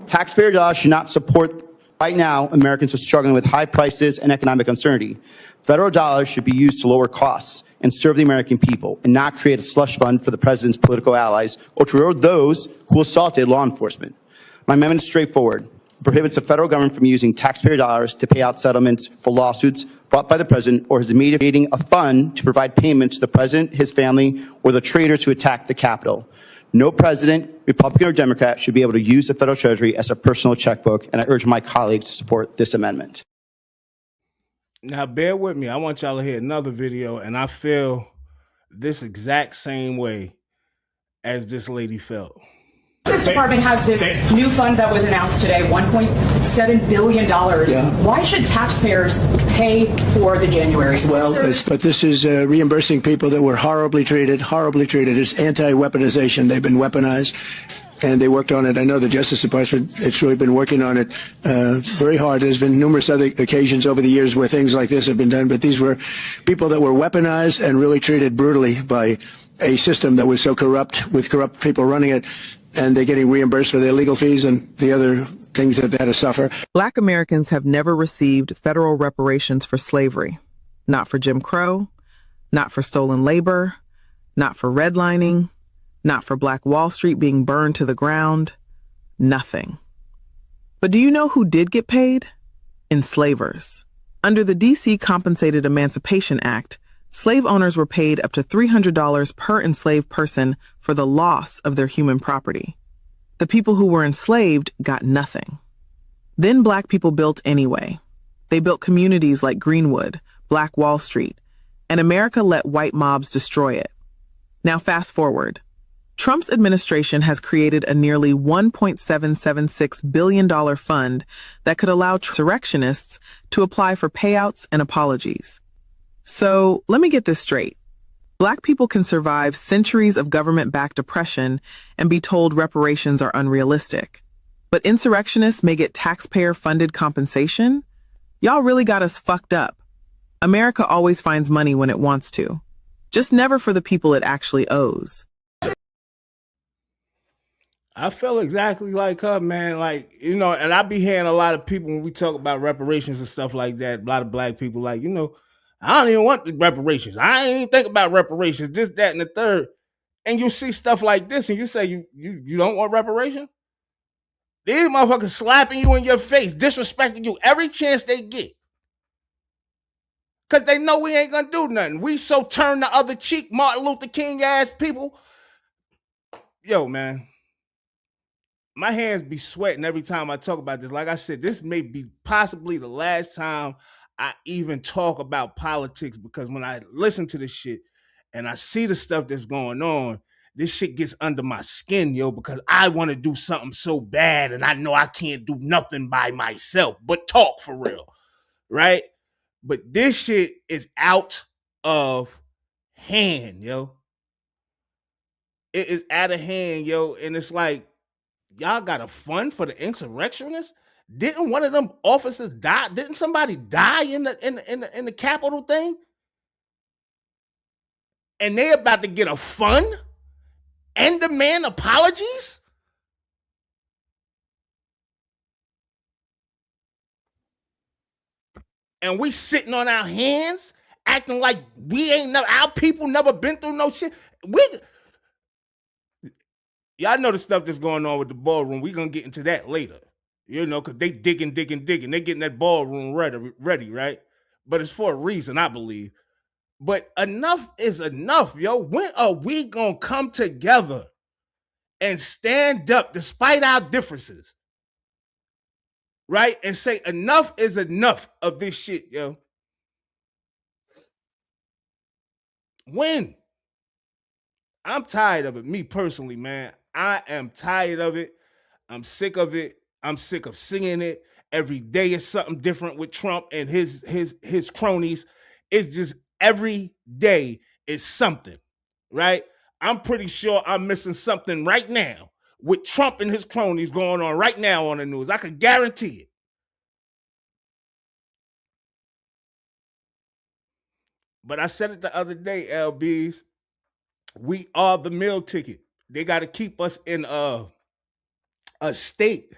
Taxpayer dollars should not support. Right now, Americans are struggling with high prices and economic uncertainty. Federal dollars should be used to lower costs and serve the American people, and not create a slush fund for the president's political allies or to reward those who assaulted law enforcement. My amendment is straightforward. It prohibits the federal government from using taxpayer dollars to pay out settlements for lawsuits brought by the president or his immediate creating a fund to provide payments to the president, his family, or the traitors who attacked the Capitol. No president, Republican or Democrat, should be able to use the federal treasury as a personal checkbook, and I urge my colleagues to support this amendment. Now, bear with me. I want y'all to hear another video, and I feel this exact same way as this lady felt. The Justice Department has this new fund that was announced today, $1.7 billion. Yeah. Why should taxpayers pay for the January? Well, but this is reimbursing people that were horribly treated. It's anti-weaponization. They've been weaponized, and they worked on it. I know the Justice Department, it's really been working on it very hard. There's been numerous other occasions over the years where things like this have been done, but these were people that were weaponized and really treated brutally by a system that was so corrupt, with corrupt people running it, and they're getting reimbursed for their legal fees and the other things that they had to suffer. Black Americans have never received federal reparations for slavery. Not for Jim Crow, not for stolen labor, not for redlining, not for Black Wall Street being burned to the ground. Nothing. But do you know who did get paid? Enslavers. Under the D.C. Compensated Emancipation Act, slave owners were paid up to $300 per enslaved person for the loss of their human property. The people who were enslaved got nothing. Then Black people built anyway. They built communities like Greenwood, Black Wall Street, and America let white mobs destroy it. Now fast forward. Trump's administration has created a nearly $1.776 billion fund that could allow insurrectionists to apply for payouts and apologies. So let me get this straight. Black people can survive centuries of government-backed oppression and be told reparations are unrealistic. But insurrectionists may get taxpayer-funded compensation? Y'all really got us fucked up. America always finds money when it wants to. Just never for the people it actually owes. I feel exactly like her, man. Like, you know, and I be hearing a lot of people when we talk about reparations and stuff like that, a lot of Black people like, you know, I don't even want the reparations. I ain't even think about reparations, this, that, and the third. And you see stuff like this and you say, you don't want reparations? These motherfuckers slapping you in your face, disrespecting you every chance they get. Because they know we ain't going to do nothing. We so turn the other cheek, Martin Luther King ass people. Yo, man. My hands be sweating every time I talk about this. Like I said, this may be possibly the last time I even talk about politics, because when I listen to this shit and I see the stuff that's going on, this shit gets under my skin, yo, because I want to do something so bad and I know I can't do nothing by myself but talk for real, right? But this shit is out of hand, yo. It is out of hand, yo, and it's like, y'all got a fund for the insurrectionists? Didn't one of them officers die? Didn't somebody die in the Capitol thing? And they about to get a fund and demand apologies? And we sitting on our hands, acting like we ain't never, our people never been through no shit. Y'all know the stuff that's going on with the ballroom. We're going to get into that later. You know, because they digging. They getting that ballroom ready, right? But it's for a reason, I believe. But enough is enough, yo. When are we going to come together and stand up despite our differences? Right? And say enough is enough of this shit, yo. When? I'm tired of it, me personally, man. I am tired of it. I'm sick of it. I'm sick of singing it. Every day is something different with Trump and his cronies. It's just every day is something, right? I'm pretty sure I'm missing something right now with Trump and his cronies going on right now on the news. I could guarantee it. But I said it the other day, LBs. We are the meal ticket. They got to keep us in a state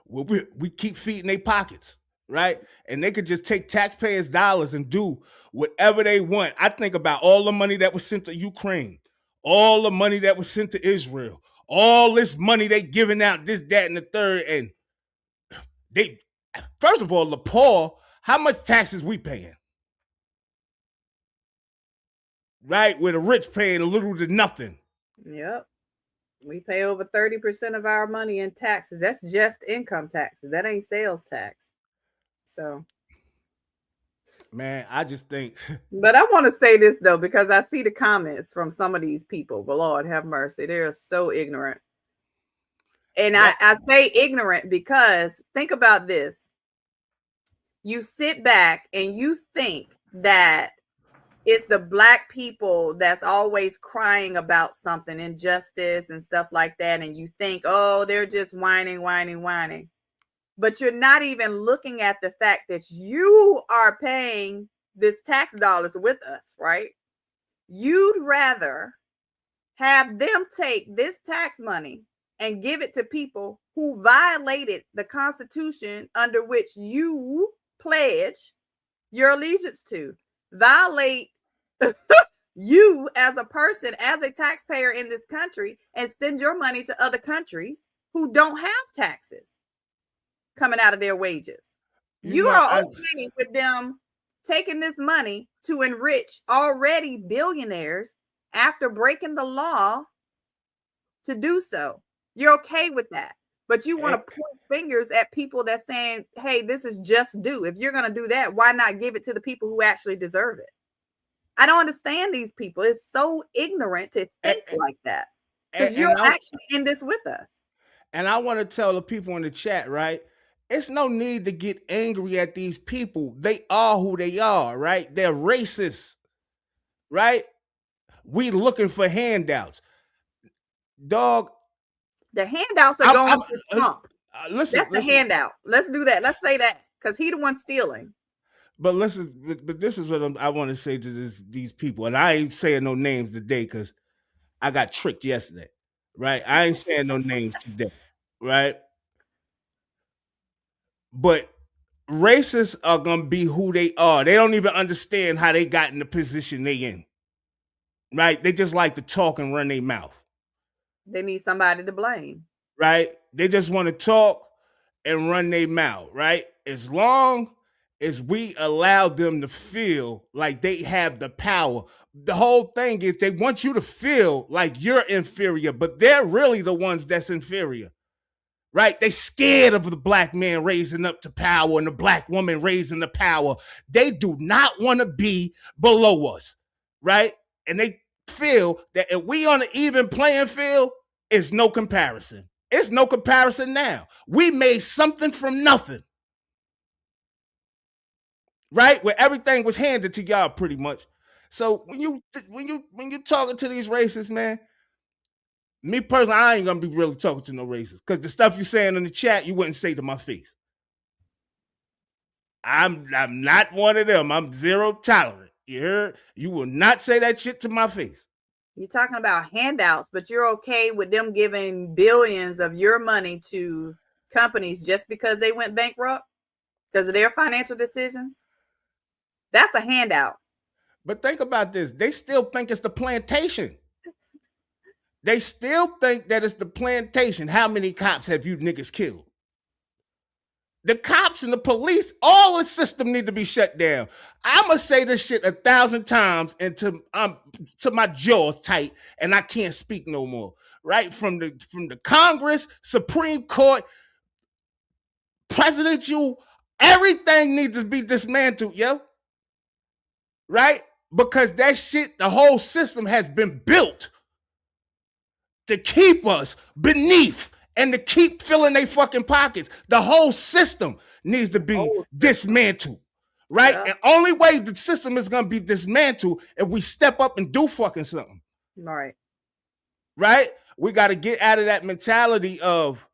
where we keep feeding their pockets, right? And they could just take taxpayers' dollars and do whatever they want. I think about all the money that was sent to Ukraine, all the money that was sent to Israel, all this money they giving out, this, that, and the third. And they, first of all, the poor, how much taxes we paying? right? Where the rich paying a little to nothing. Yep. We pay over 30% of our money in taxes. That's just income taxes. That ain't sales tax. So, man, I just think. But I want to say this though, because I see the comments from some of these people. But Lord have mercy, they're so ignorant. And I say ignorant because think about this. You sit back and you think that it's the Black people that's always crying about something, injustice and stuff like that. And you think, oh, they're just whining. But you're not even looking at the fact that you are paying this tax dollars with us, right? You'd rather have them take this tax money and give it to people who violated the Constitution under which you pledge your allegiance to, violate you as a person, as a taxpayer in this country, and send your money to other countries who don't have taxes coming out of their wages. You are okay with them taking this money to enrich already billionaires after breaking the law to do so. You're okay with that. But you want to point fingers at people that's saying, hey, this is just due. If you're going to do that, why not give it to the people who actually deserve it? I don't understand these people. It's so ignorant to think like that. Because you're actually in this with us. And I want to tell the people in the chat, right? It's no need to get angry at these people. They are who they are, right? They're racist, right? We looking for handouts. Dog. The handouts are going to Trump. That's the handout. Let's do that. Let's say that because he's the one stealing. But listen, but this is what I want to say to these people. And I ain't saying no names today because I got tricked yesterday, right? I ain't saying no names today, right? But racists are going to be who they are. They don't even understand how they got in the position they in, right? They just like to talk and run their mouth. They need somebody to blame. Right? They just want to talk and run their mouth, right? As long as we allow them to feel like they have the power. The whole thing is they want you to feel like you're inferior, but they're really the ones that's inferior, right? They scared of the Black man raising up to power and the Black woman raising the power. They do not want to be below us, right? And they feel that if we on an even playing field, it's no comparison. It's no comparison now. We made something from nothing, right? Where everything was handed to y'all pretty much. So when you talking to these racists, man, me personally, I ain't gonna be really talking to no racists because the stuff you saying in the chat, you wouldn't say to my face. I'm not one of them. I'm zero tolerant. You heard? You will not say that shit to my face. You're talking about handouts, but you're okay with them giving billions of your money to companies just because they went bankrupt because of their financial decisions? That's a handout. But think about this. They still think it's the plantation. They still think that it's the plantation. How many cops have you niggas killed? The cops and the police, all the system need to be shut down. I'm going to say this shit 1,000 times until to my jaws tight and I can't speak no more, right? From the Congress, Supreme Court, presidential, everything needs to be dismantled, yo. Right? Because that shit, the whole system has been built to keep us beneath and to keep filling their fucking pockets. The whole system needs to be dismantled, right? Yeah. And only way the system is going to be dismantled if we step up and do fucking something. Right. Right? We got to get out of that mentality of,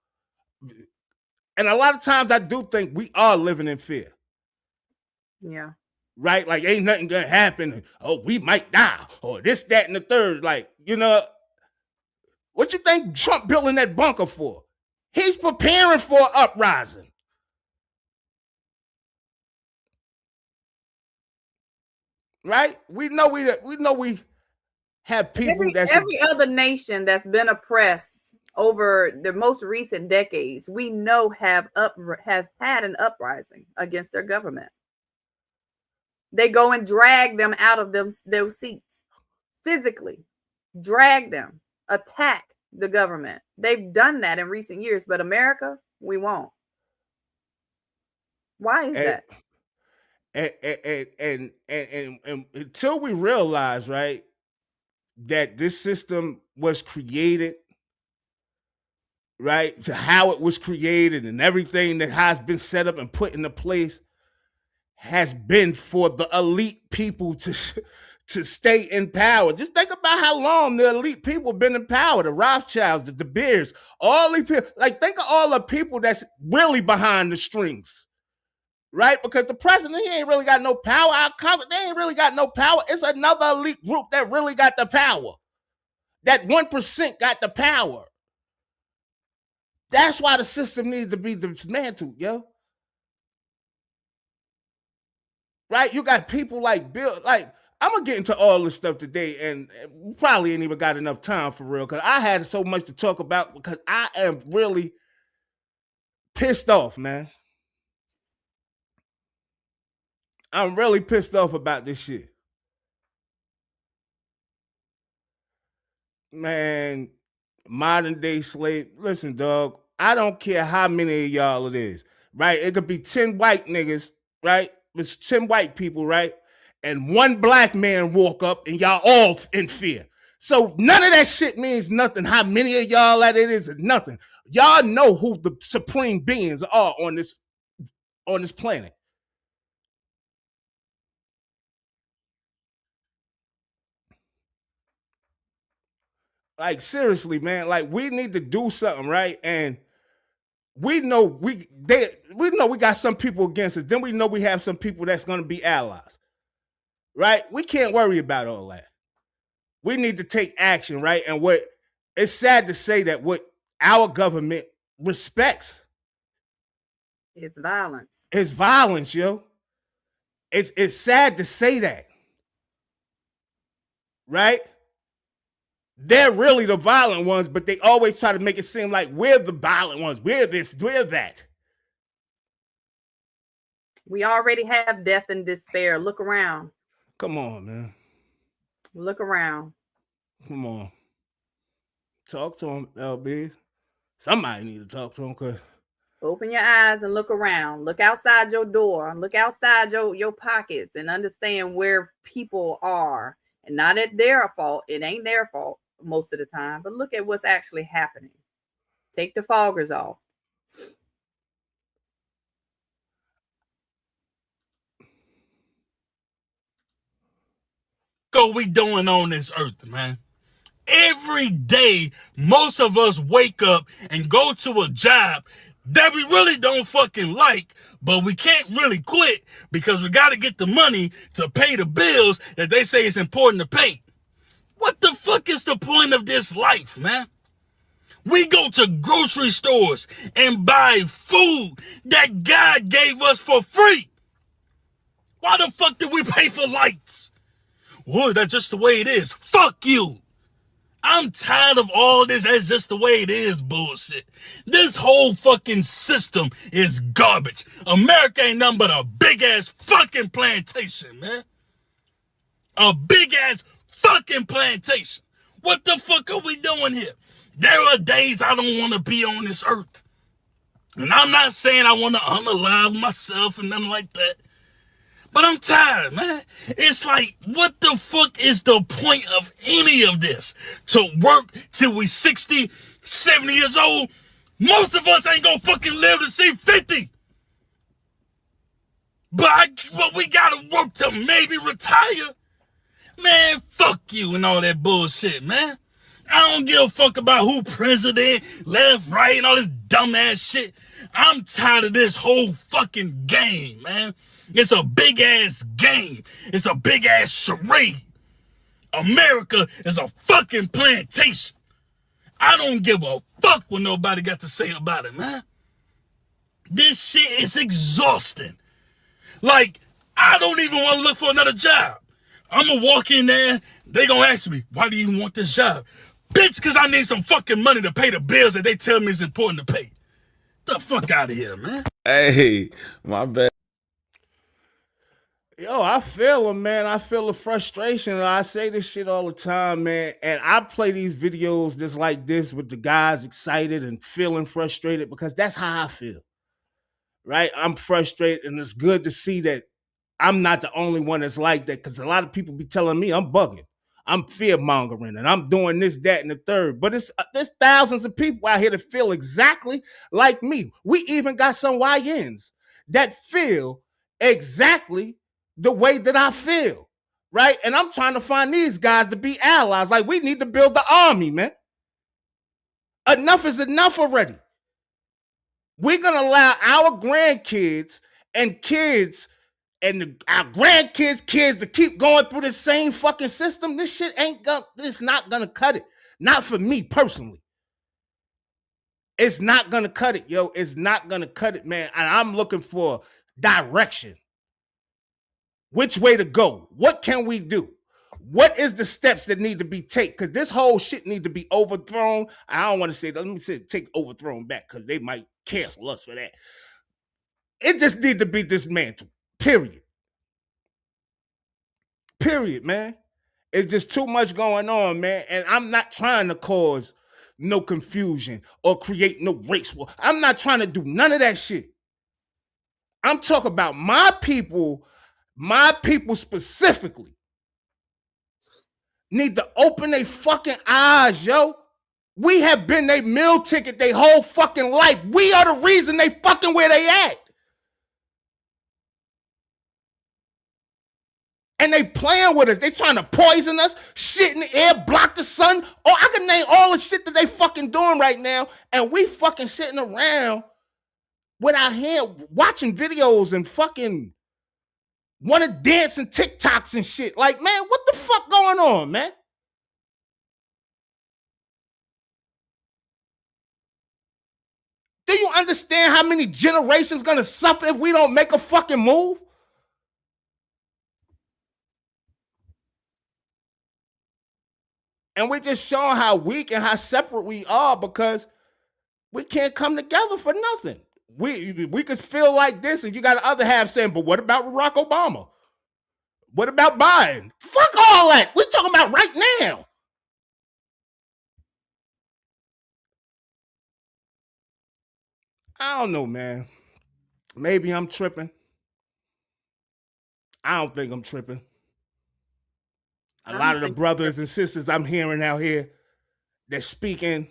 and a lot of times I do think we are living in fear. Yeah. Right? Like ain't nothing going to happen. Oh, we might die or this, that, and the third. Like, you know, what you think Trump building that bunker for? He's preparing for an uprising. Right? We know we have people every other nation that's been oppressed over the most recent decades, we know have had an uprising against their government. They go and drag them out of those seats. physically drag them, attack the government. They've done that in recent years, but America, we won't. Why is that? And until we realize, right, that this system was created, right, to how it was created and everything that has been set up and put into place has been for the elite people to stay in power. Just think about how long the elite people have been in power. The Rothschilds, the De Beers, all these people. Like, think of all the people that's really behind the strings, right? Because the president, he ain't really got no power. Our Congress, they ain't really got no power. It's another elite group that really got the power. That 1% got the power. That's why the system needs to be dismantled, yo. Right? You got people like Bill, like, I'm gonna get into all this stuff today, and we probably ain't even got enough time for real, because I had so much to talk about, because I am really pissed off, man. I'm really pissed off about this shit. Man, modern day slave. Listen, dog, I don't care how many of y'all it is, right? It could be 10 white niggas, right? It's 10 white people, right? And one black man walk up and y'all all in fear. So none of that shit means nothing. How many of y'all that it is, nothing. Y'all know who the supreme beings are on this planet. Like, seriously, man, like, we need to do something, right? And we know we got some people against us. Then we know we have some people that's going to be allies, right? We can't worry about all that. We need to take action, right? And it's sad to say that what our government respects is violence. It's violence, yo. It's sad to say that, right? They're really the violent ones, but they always try to make it seem like we're the violent ones. We're this, we're that. We already have death and despair. Look around. Come on, man. Look around. Come on. Talk to him, LB. Somebody need to talk to him, because open your eyes and look around. Look outside your door. Look outside your pockets and understand where people are. And not at their fault. It ain't their fault most of the time. But look at what's actually happening. Take the foggers off. What we doing on this earth, man? Every day, most of us wake up and go to a job that we really don't fucking like, but we can't really quit because we got to get the money to pay the bills that they say is important to pay. What the fuck is the point of this life, man? We go to grocery stores and buy food that God gave us for free. Why the fuck did we pay for lights? Well, that's just the way it is. Fuck you. I'm tired of all this "that's just the way it is" bullshit. This whole fucking system is garbage. America ain't nothing but a big ass fucking plantation, man. A big ass fucking plantation. What the fuck are we doing here? There are days I don't want to be on this earth. And I'm not saying I want to unalive myself and nothing like that. But I'm tired, man. It's like, what the fuck is the point of any of this? To work till we 60, 70 years old? Most of us ain't gonna fucking live to see 50. But we gotta work to maybe retire. Man, fuck you and all that bullshit, man. I don't give a fuck about who president, left, right, and all this dumbass shit. I'm tired of this whole fucking game, man. It's a big ass game. It's a big ass charade. America is a fucking plantation. I don't give a fuck what nobody got to say about it, man. This shit is exhausting. Like, I don't even want to look for another job. I'm gonna walk in there, they gonna ask me, why do you even want this job? Bitch, because I need some fucking money to pay the bills that they tell me is important to pay. Get the fuck out of here, man. Hey, my bad. Yo, I feel them, man. I feel the frustration. I say this shit all the time, man. And I play these videos just like this with the guys excited and feeling frustrated because that's how I feel. Right? I'm frustrated, and it's good to see that I'm not the only one that's like that, because a lot of people be telling me I'm bugging. I'm fear mongering and I'm doing this, that, and the third. But there's thousands of people out here that feel exactly like me. We even got some YNs that feel exactly the way that I feel, right? And I'm trying to find these guys to be allies. Like, we need to build the army, man. Enough is enough already. We're going to allow our grandkids and kids and our grandkids' kids to keep going through the same fucking system. This shit it's not gonna cut it. Not for me personally. It's not gonna cut it, yo. It's not gonna cut it, man. And I'm looking for direction. Which way to go? What can we do? What is the steps that need to be taken? Because this whole shit need to be overthrown. I don't want to say that. Let me say take overthrown back, because they might cancel us for that. It just need to be dismantled. Period. Period, man. It's just too much going on, man. And I'm not trying to cause no confusion or create no race war. I'm not trying to do none of that shit. I'm talking about my people specifically need to open their fucking eyes, yo. We have been their meal ticket their whole fucking life. We are the reason they fucking where they at. And they playing with us. They trying to poison us, shit in the air, block the sun. Oh, I can name all the shit that they fucking doing right now. And we fucking sitting around with our hand watching videos and fucking want to dance and TikToks and shit. Like, man, what the fuck going on, man? Do you understand how many generations gonna suffer if we don't make a fucking move? And we're just showing how weak and how separate we are because we can't come together for nothing. We could feel like this, and you got the other half saying, but what about Barack Obama? What about Biden? Fuck all that. We're talking about right now. I don't know, man. Maybe I'm tripping. I don't think I'm tripping. A lot of the brothers and sisters I'm hearing out here that's speaking,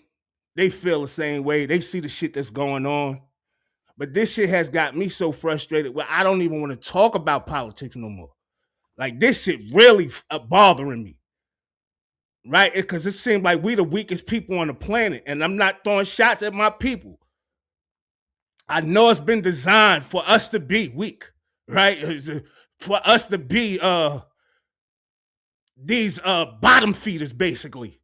they feel the same way. They see the shit that's going on. But this shit has got me so frustrated where I don't even want to talk about politics no more. Like, this shit really bothering me. Right? Because it seems like we the weakest people on the planet. And I'm not throwing shots at my people. I know it's been designed for us to be weak. Right? For us to be these bottom feeders, basically.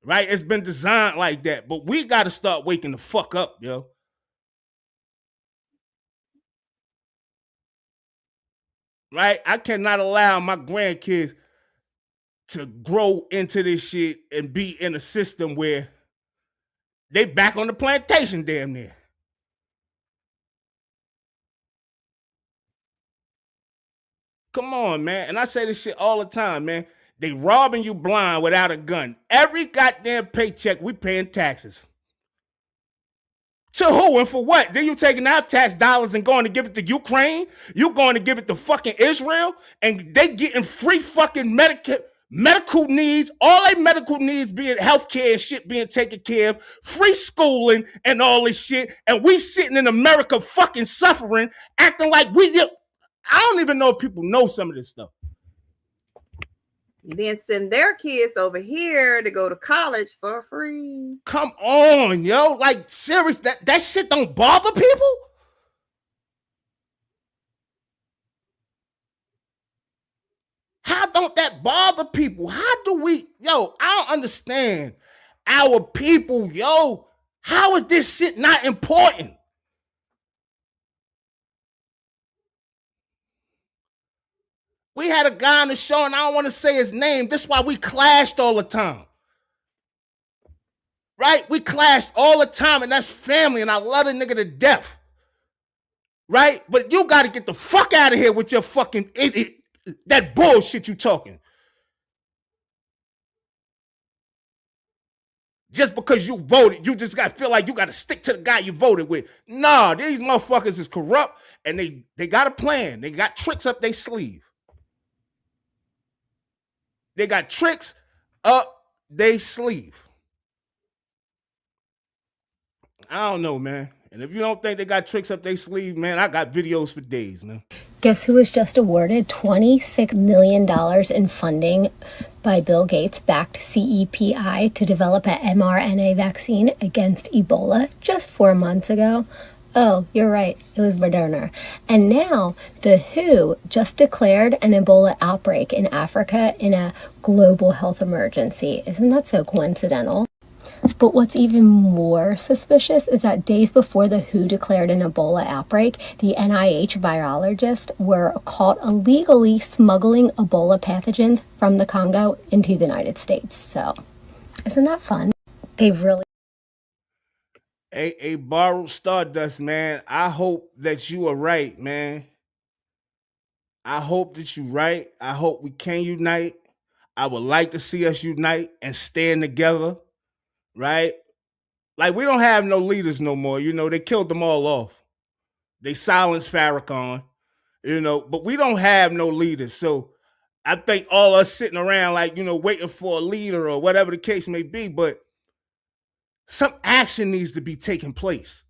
Right? It's been designed like that. But we got to start waking the fuck up, yo. Right? I cannot allow my grandkids to grow into this shit and be in a system where they back on the plantation damn near. Come on, man. And I say this shit all the time, man. They robbing you blind without a gun. Every goddamn paycheck, we paying taxes. To who and for what? Then you taking our tax dollars and going to give it to Ukraine? You going to give it to fucking Israel? And they getting free fucking medical needs, all their medical needs being healthcare and shit being taken care of, free schooling and all this shit. And we sitting in America fucking suffering, acting like I don't even know if people know some of this stuff. Then send their kids over here to go to college for free. Come on, yo. Like, serious, that shit don't bother people? How don't that bother people? How do we, yo, I don't understand our people, yo. How is this shit not important? We had a guy on the show, and I don't want to say his name. This is why we clashed all the time. Right? We clashed all the time, and that's family, and I love the nigga to death. Right? But you got to get the fuck out of here with your fucking idiot That bullshit you talking. Just because you voted, you just got to feel like you got to stick to the guy you voted with. Nah, these motherfuckers is corrupt, and they got a plan. They got tricks up their sleeve. They got tricks up their sleeve. I don't know, man. And if you don't think they got tricks up their sleeve, man, I got videos for days, man. Guess who was just awarded $26 million in funding by Bill Gates-backed CEPI to develop an mRNA vaccine against Ebola just 4 months ago? Oh, you're right. It was Moderna. And now the WHO just declared an Ebola outbreak in Africa in a global health emergency. Isn't that so coincidental? But what's even more suspicious is that days before the WHO declared an Ebola outbreak, the NIH virologists were caught illegally smuggling Ebola pathogens from the Congo into the United States. So, isn't that fun? They've really... A borrowed Stardust, man. I hope that you are right, man. I hope that you're right. I hope we can unite. I would like to see us unite and stand together. Right? Like, we don't have no leaders no more. You know, they killed them all off. They silenced Farrakhan, you know, but we don't have no leaders. So I think all us sitting around, like, you know, waiting for a leader or whatever the case may be, but some action needs to be taking place.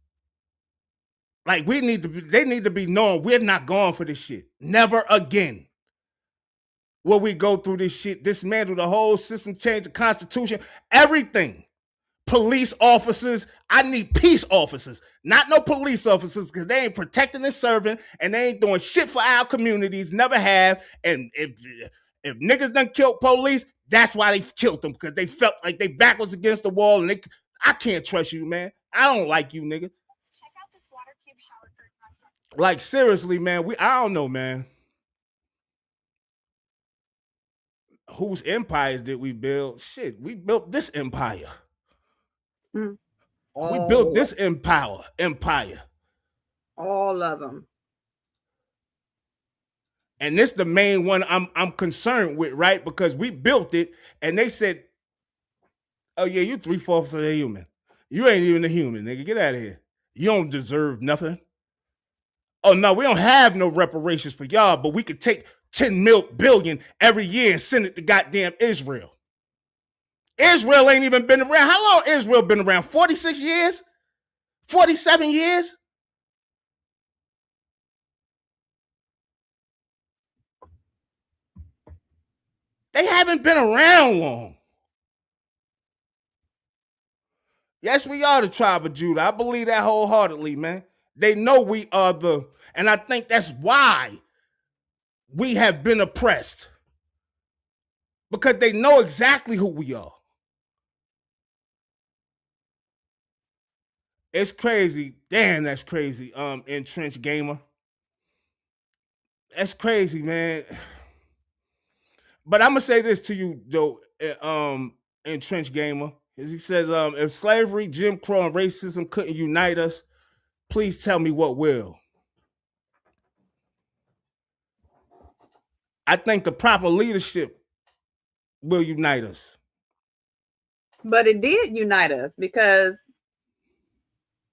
Like, they need to be knowing we're not going for this shit. Never again will we go through this shit, dismantle the whole system, change the Constitution, everything. Police officers, I need peace officers, not no police officers, because they ain't protecting and serving, and they ain't doing shit for our communities, never have. And if niggas done killed police, that's why they killed them, because they felt like they back was against the wall, and I can't trust you, man. I don't like you, nigga. Check out this water cube shower curtain. Like, seriously, man, I don't know, man. Whose empires did we build? Shit, we built this empire. We built this empire. All of them. And this the main one I'm concerned with, right? Because we built it, and they said, "Oh yeah, you 3/4 of a human. You ain't even a human, nigga. Get out of here. You don't deserve nothing." Oh no, we don't have no reparations for y'all, but we could take 10 billion every year and send it to goddamn Israel. Israel ain't even been around. How long Israel been around? 46 years? 47 years? They haven't been around long. Yes, we are the tribe of Judah. I believe that wholeheartedly, man. They know we are and I think that's why we have been oppressed. Because they know exactly who we are. It's crazy. Damn, that's crazy. Entrenched gamer. That's crazy, man. But I'm gonna say this to you, though, Entrenched gamer. As he says, if slavery, Jim Crow, and racism couldn't unite us, please tell me what will. I think the proper leadership will unite us. But it did unite us, because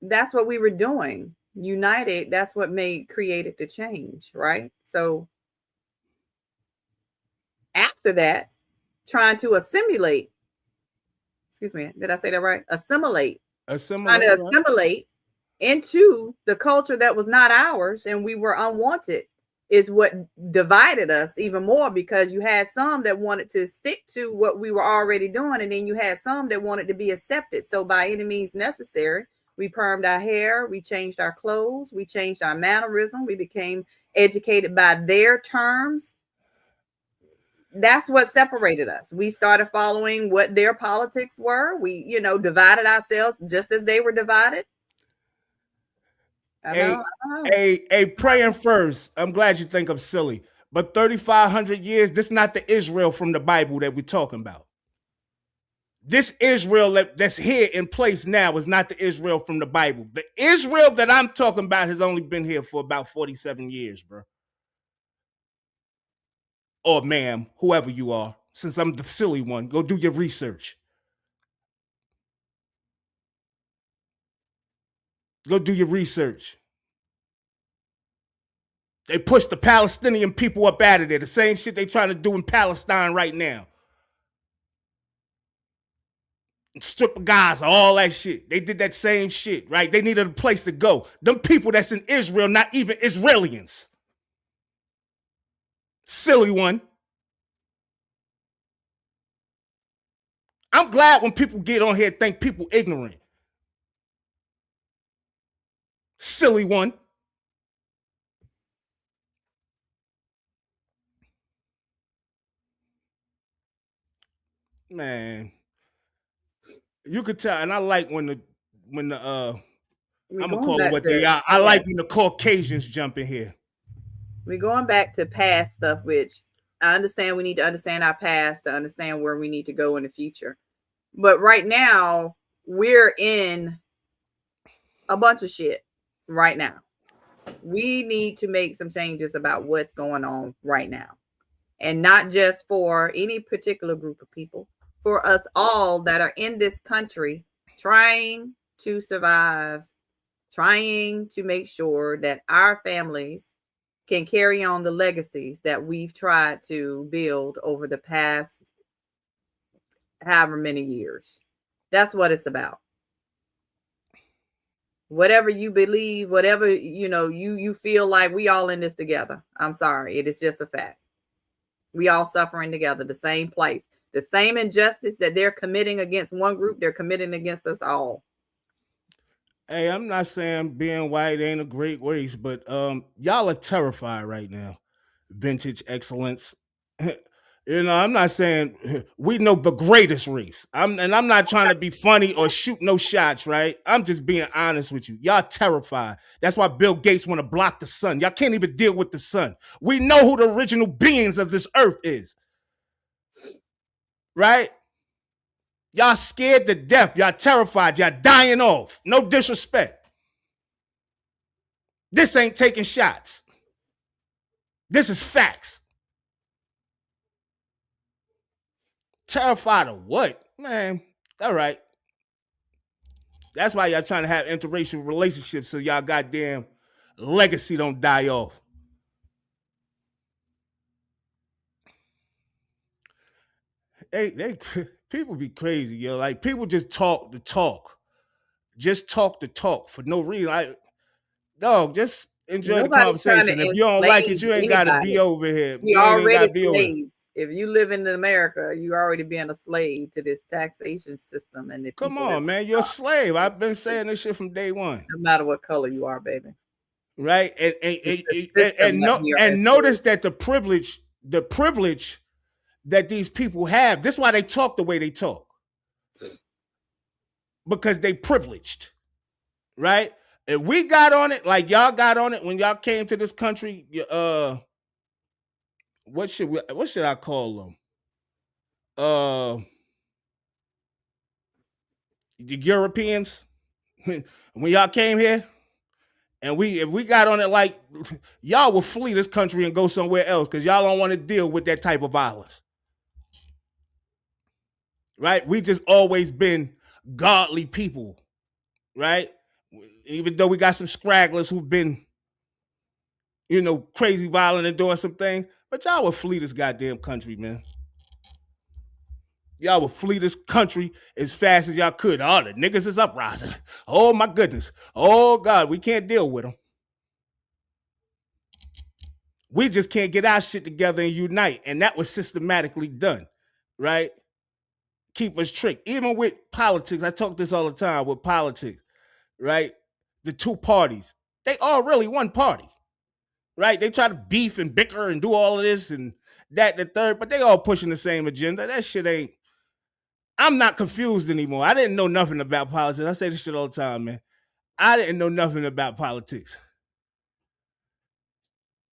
that's what we were doing. United, that's what created the change, right? So after that, trying to assimilate, excuse me, did I say that right? Assimilate. Trying to assimilate into the culture that was not ours, and we were unwanted, is what divided us even more, because you had some that wanted to stick to what we were already doing, and then you had some that wanted to be accepted. So by any means necessary, we permed our hair, we changed our clothes, we changed our mannerism, we became educated by their terms. That's what separated us. We started following what their politics were. We, divided ourselves just as they were divided. A praying first. I'm glad you think I'm silly, but 3,500 years, this is not the Israel from the Bible that we're talking about. This Israel that's here in place now is not the Israel from the Bible. The Israel that I'm talking about has only been here for about 47 years, bro. or ma'am, whoever you are, since I'm the silly one, go do your research. Go do your research. They pushed the Palestinian people up out of there. The same shit they trying to do in Palestine right now. Strip of Gaza, all that shit. They did that same shit, right? They needed a place to go. Them people that's in Israel, not even Israelis. Silly one. I'm glad when people get on here and think people ignorant. Silly one. Man. You could tell, and I like when the I'm gonna call it what they are. I like when the Caucasians jump in here. We're going back to past stuff, which I understand we need to understand our past to understand where we need to go in the future. But right now, we're in a bunch of shit right now. We need to make some changes about what's going on right now. And not just for any particular group of people, for us all that are in this country trying to survive, trying to make sure that our families can carry on the legacies that we've tried to build over the past however many years. That's what it's about. Whatever you believe, whatever, you feel like we all in this together. I'm sorry. It is just a fact. We all suffering together, the same place. The same injustice that they're committing against one group, they're committing against us all. Hey, I'm not saying being white ain't a great race, but y'all are terrified right now. Vintage excellence. I'm not saying we know the greatest race. I'm not trying to be funny or shoot no shots, right? I'm just being honest with you. Y'all terrified. That's why Bill Gates want to block the sun. Y'all can't even deal with the sun. We know who the original beings of this earth is. Right? Y'all scared to death. Y'all terrified. Y'all dying off. No disrespect. This ain't taking shots. This is facts. Terrified of what? Man, all right. That's why y'all trying to have interracial relationships so y'all goddamn legacy don't die off. They people be crazy, yo. Like people just talk the talk. Just talk the talk for no reason. Just enjoy the conversation. If you don't like it, you ain't gotta be over here. You already slaves. If you live in America, you already being a slave to this taxation system. And come on, man, you're a slave. I've been saying this shit from day one. No matter what color you are, baby. Right, and notice that the privilege that these people have. This is why they talk the way they talk, because they privileged, right? If we got on it like y'all got on it when y'all came to this country, what should I call them? The Europeans, when y'all came here, and if we got on it like y'all will flee this country and go somewhere else because y'all don't want to deal with that type of violence. Right? We just always been godly people, right? Even though we got some scragglers who've been, crazy violent and doing some things, but y'all will flee this goddamn country, man. Y'all will flee this country as fast as y'all could. Oh, the niggas is uprising. Oh, my goodness. Oh, God, we can't deal with them. We just can't get our shit together and unite. And that was systematically done, right? Keep us tricked. Even with politics, I talk this all the time with politics, right? The two parties, they all really one party, right? They try to beef and bicker and do all of this and that, the third, but they all pushing the same agenda. That shit ain't. I'm not confused anymore. I didn't know nothing about politics. I say this shit all the time, man. I didn't know nothing about politics.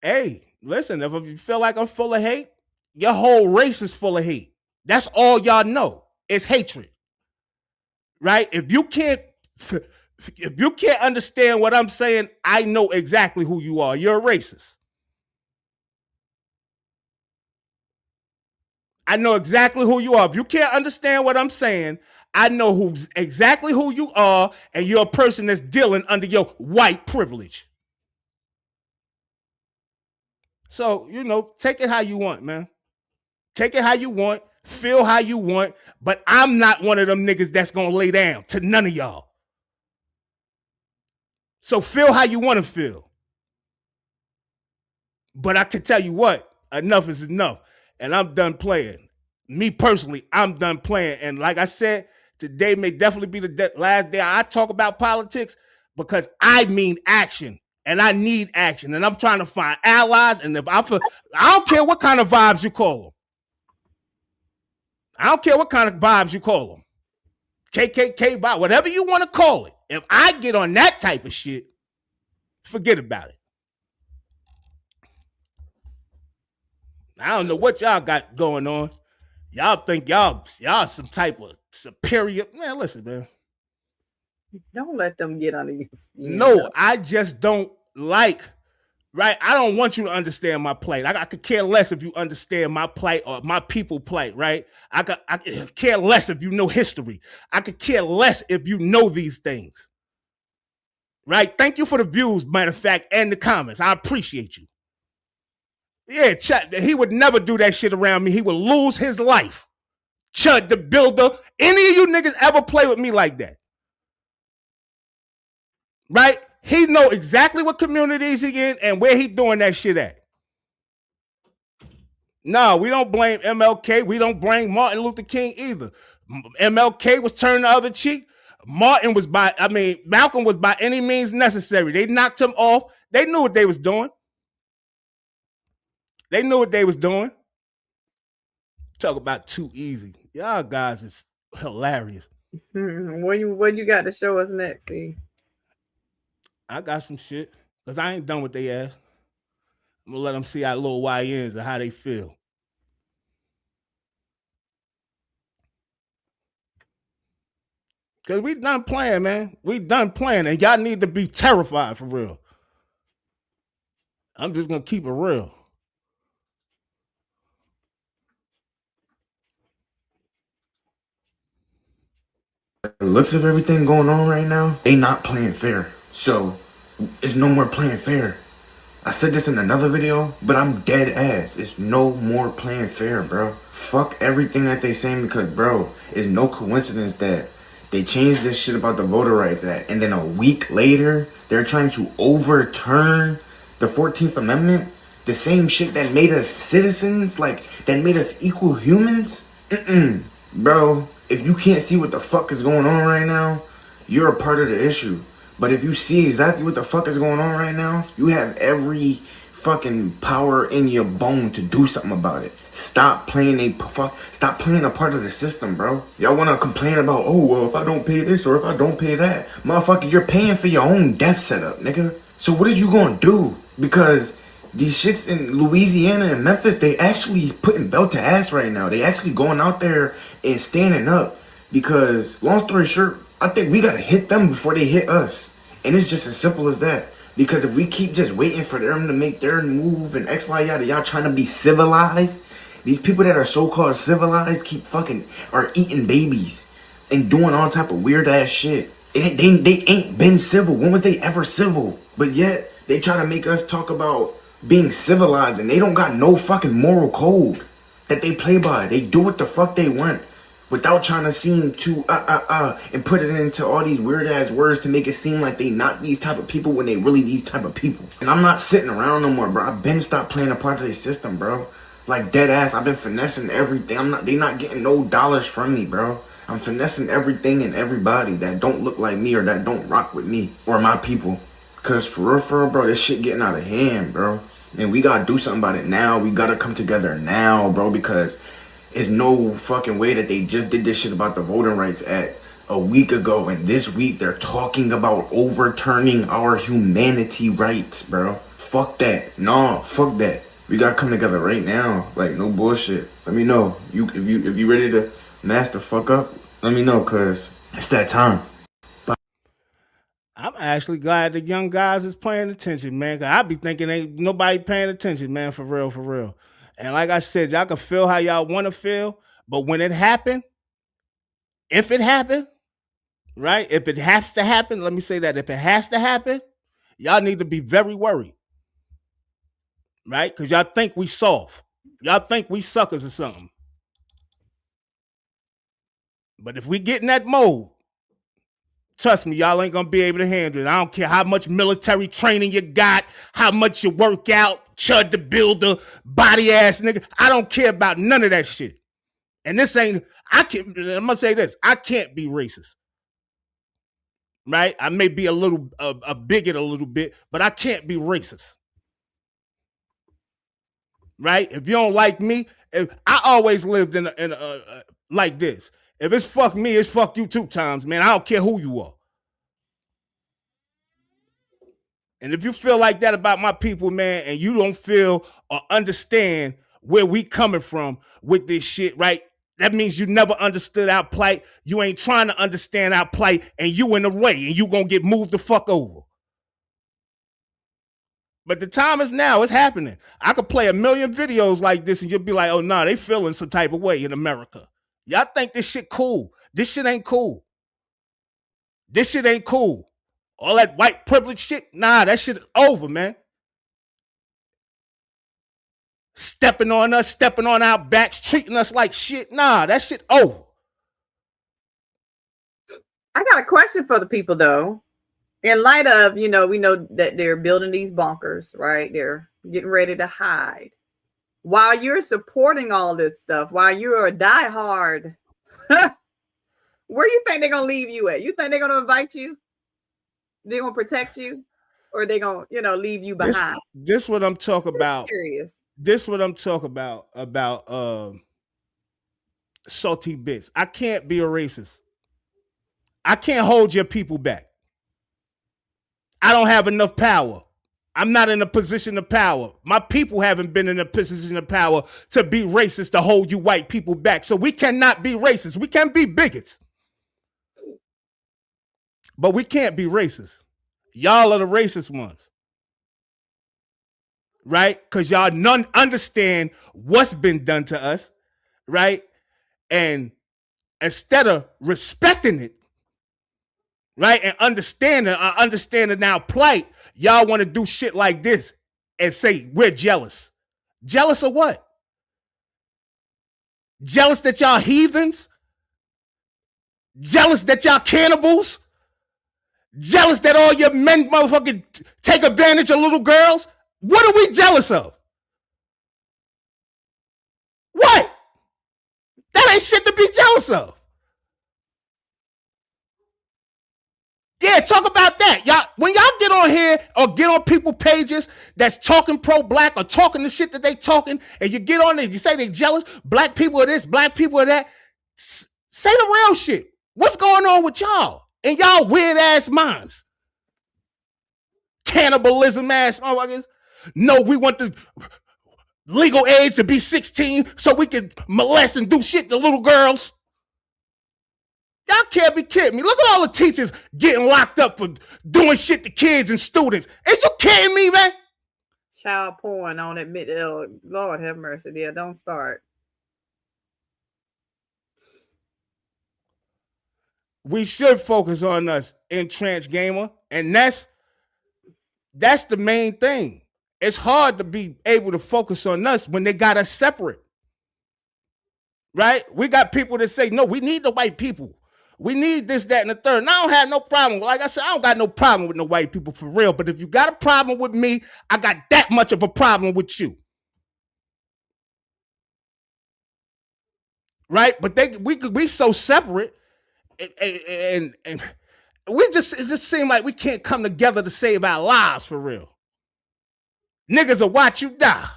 Hey, listen, if you feel like I'm full of hate, your whole race is full of hate. That's all y'all know. It's hatred. Right? If you can't understand what I'm saying, I know exactly who you are. You're a racist. I know exactly who you are. If you can't understand what I'm saying, I know exactly who you are, and you're a person that's dealing under your white privilege. So, take it how you want, man. Take it how you want, feel how you want, but I'm not one of them niggas that's gonna lay down to none of y'all. So feel how you want to feel. But I can tell you what, enough is enough. And I'm done playing. Me personally, I'm done playing. And like I said, today may definitely be the last day I talk about politics, because I mean action. And I need action. And I'm trying to find allies. And if I don't care what kind of vibes you call them. I don't care what kind of vibes you call them. KKK vibe, whatever you want to call it. If I get on that type of shit, forget about it. I don't know what y'all got going on. Y'all think y'all some type of superior. Man, listen, man. Don't let them get under you. No, I just don't like, right? I don't want you to understand my plight. I could care less if you understand my plight or my people plight, right? I could care less if you know history. I could care less if you know these things. Right? Thank you for the views, matter of fact, and the comments. I appreciate you. Yeah, Chud, he would never do that shit around me. He would lose his life. Chud the Builder. Any of you niggas ever play with me like that? Right? He know exactly what communities he in and where he doing that shit at. No, we don't blame MLK. We don't blame Martin Luther King either. MLK was turned the other cheek. Malcolm was by any means necessary. They knocked him off. They knew what they was doing. Talk about too easy. Y'all guys is hilarious. What you got to show us next, E? I got some shit, because I ain't done with they ass. I'm gonna let them see our little YNs and how they feel. Because we done playing, man. We done playing, and y'all need to be terrified for real. I'm just gonna keep it real. The looks of everything going on right now, they not playing fair. So, it's no more playing fair. I said this in another video, but I'm dead ass. It's no more playing fair, bro. Fuck everything that they saying, because, bro, it's no coincidence that they changed this shit about the Voter Rights Act, and then a week later, they're trying to overturn the 14th Amendment, the same shit that made us citizens, like, that made us equal humans. Bro, if you can't see what the fuck is going on right now, you're a part of the issue. But if you see exactly what the fuck is going on right now, you have every fucking power in your bone to do something about it. Stop playing a part of the system, bro. Y'all want to complain about, oh, well, if I don't pay this or if I don't pay that. Motherfucker, you're paying for your own death setup, nigga. So what is you gonna do? Because these shits in Louisiana and Memphis, they actually putting belt to ass right now. They actually going out there and standing up. Because, long story short, I think we gotta hit them before they hit us. And it's just as simple as that. Because if we keep just waiting for them to make their move and X, Y, yada, y'all trying to be civilized, these people that are so-called civilized are eating babies and doing all type of weird ass shit. And they ain't been civil. When was they ever civil? But yet, they try to make us talk about being civilized, and they don't got no fucking moral code that they play by. They do what the fuck they want without trying to seem to and put it into all these weird ass words to make it seem like they not these type of people when they really these type of people. And I'm not sitting around no more, bro. I've been stopped playing a part of their system, bro. Like dead ass, I've been finessing everything. They not getting no dollars from me, bro. I'm finessing everything and everybody that don't look like me or that don't rock with me or my people. Cause for real, bro, this shit getting out of hand, bro. And we gotta do something about it now. We gotta come together now, bro, because there's no fucking way that they just did this shit about the Voting Rights Act a week ago, and this week they're talking about overturning our humanity rights, bro. Fuck that. No, fuck that. We gotta come together right now. Like, no bullshit. Let me know. If you ready to mask the fuck up, let me know, cause it's that time. I'm actually glad the young guys is paying attention, man. Cause I be thinking ain't nobody paying attention, man, for real, for real. And like I said, y'all can feel how y'all want to feel, but when it happened, if it happened, right? If it has to happen, let me say that. If it has to happen, y'all need to be very worried, right? Because y'all think we soft. Y'all think we suckers or something. But if we get in that mode, trust me, y'all ain't gonna be able to handle it. I don't care how much military training you got, how much you work out, Chud the Builder, body ass nigga. I don't care about none of that shit. And this ain't, I'm gonna say this, I can't be racist. Right? I may be a bigot a little bit, but I can't be racist. Right? If you don't like me, I always lived in a like this. If it's fuck me, it's fuck you 2 times, man. I don't care who you are. And if you feel like that about my people, man, and you don't feel or understand where we coming from with this shit, right? That means you never understood our plight. You ain't trying to understand our plight, and you in the way, and you gonna get moved the fuck over. But the time is now. It's happening. I could play a million videos like this, and you'll be like, oh, no, they feeling some type of way in America. Y'all think this shit cool. This shit ain't cool. This shit ain't cool. All that white privilege shit, nah, that shit is over, man. Stepping on us, stepping on our backs, treating us like shit. Nah, that shit over. I got a question for the people, though. In light of, we know that they're building these bunkers, right? They're getting ready to hide. While you're supporting all this stuff, while you're a diehard, where do you think they're going to leave you at? You think they're going to invite you? They're going to protect you? Or they going to, leave you behind? This what I'm talking about. Serious. This what I'm talking about salty bits. I can't be a racist. I can't hold your people back. I don't have enough power. I'm not in a position of power. My people haven't been in a position of power to be racist to hold you white people back. So we cannot be racist. We can be bigots. But we can't be racist. Y'all are the racist ones. Right? Because y'all none understand what's been done to us. Right? And instead of respecting it, right, and understanding our plight, y'all want to do shit like this and say we're jealous. Jealous of what? Jealous that y'all heathens? Jealous that y'all cannibals? Jealous that all your men motherfucking take advantage of little girls? What are we jealous of? What? That ain't shit to be jealous of. Yeah, talk about that. Y'all, when y'all get on here or get on people's pages that's talking pro-black or talking the shit that they talking, and you get on there, you say they jealous, black people are this, black people are that, say the real shit. What's going on with y'all and y'all weird ass minds? Cannibalism ass motherfuckers. No, we want the legal age to be 16 so we can molest and do shit to little girls. Y'all can't be kidding me. Look at all the teachers getting locked up for doing shit to kids and students. Ain't you kidding me, man? Child porn on it. Lord have mercy. Yeah, don't start. We should focus on us in Trench Gamer. And that's the main thing. It's hard to be able to focus on us when they got us separate. Right? We got people that say, no, we need the white people. We need this, that, and the third. And I don't have no problem. Like I said, I don't got no problem with no white people for real. But if you got a problem with me, I got that much of a problem with you. Right? But we so separate, and it just seem like we can't come together to save our lives for real. Niggas will watch you die.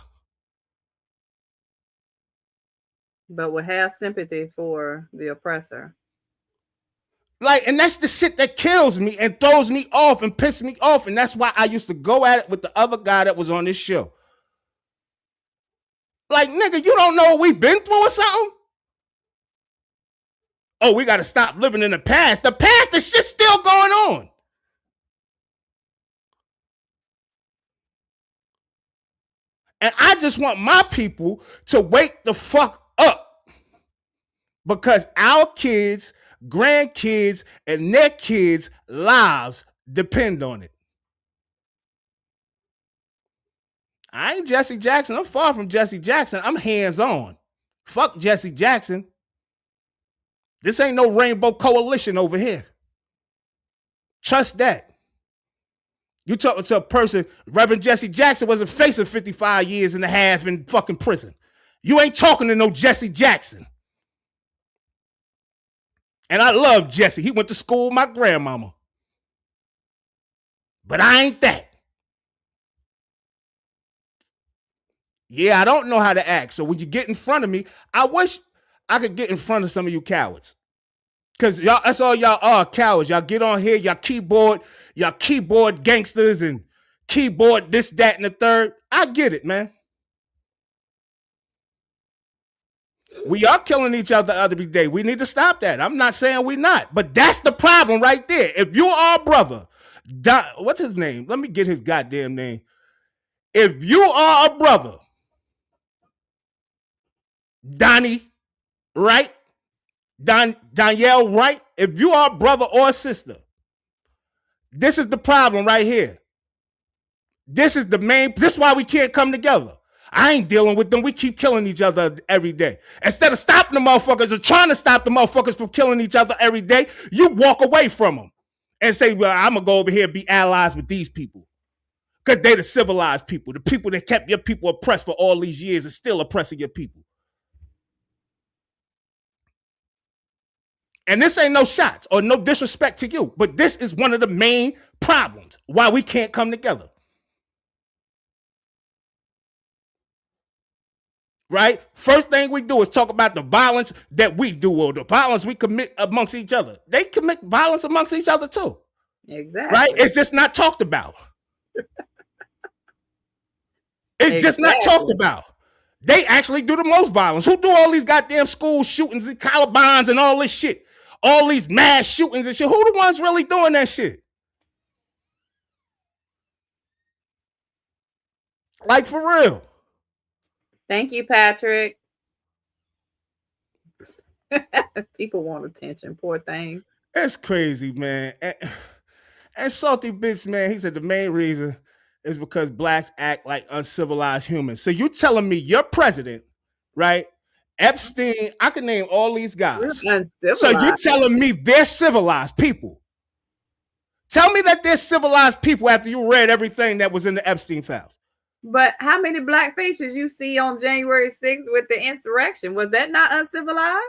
But will have sympathy for the oppressor. Like, and that's the shit that kills me and throws me off and pisses me off. And that's why I used to go at it with the other guy that was on this show. Like, nigga, you don't know what we've been through or something? Oh, we got to stop living in the past. The past, the shit's still going on. And I just want my people to wake the fuck up, because our kids, grandkids, and their kids' lives depend on it. I ain't Jesse Jackson. I'm far from Jesse Jackson. I'm hands-on. Fuck Jesse Jackson. This ain't no rainbow coalition over here. Trust that. You talking to a person, Reverend Jesse Jackson wasn't facing 55 years and a half in fucking prison. You ain't talking to no Jesse Jackson. And I love Jesse. He went to school with my grandmama. But I ain't that. Yeah, I don't know how to act. So when you get in front of me, I wish I could get in front of some of you cowards. Because y'all, that's all y'all are, cowards. Y'all get on here, y'all keyboard gangsters and keyboard this, that, and the third. I get it, man. We are killing each other every day. We need to stop that. I'm not saying we're not, but that's the problem right there. If you are a brother, what's his name? Let me get his goddamn name. If you are a brother, Donnie, right? Danielle, right? If you are a brother or a sister, this is the problem right here. This is why we can't come together. I ain't dealing with them. We keep killing each other every day. Instead of stopping the motherfuckers or trying to stop the motherfuckers from killing each other every day, you walk away from them and say, well, I'm going to go over here and be allies with these people. Because they the civilized people, the people that kept your people oppressed for all these years and still oppressing your people. And this ain't no shots or no disrespect to you, but this is one of the main problems why we can't come together. Right? First thing we do is talk about the violence that we do or the violence we commit amongst each other. They commit violence amongst each other too. Exactly. Right? It's just not talked about. It's just not talked about. They actually do the most violence. Who do all these goddamn school shootings and Columbines and all this shit? All these mass shootings and shit. Who the ones really doing that shit? Like, for real. Thank you, Patrick. People want attention. Poor thing. It's crazy, man. And Salty Bitch, man, he said the main reason is because blacks act like uncivilized humans. So you telling me your president, right? Epstein, I can name all these guys. So you telling me they're civilized people. Tell me that they're civilized people after you read everything that was in the Epstein files. But how many black faces you see on January 6th with the insurrection? Was that not uncivilized?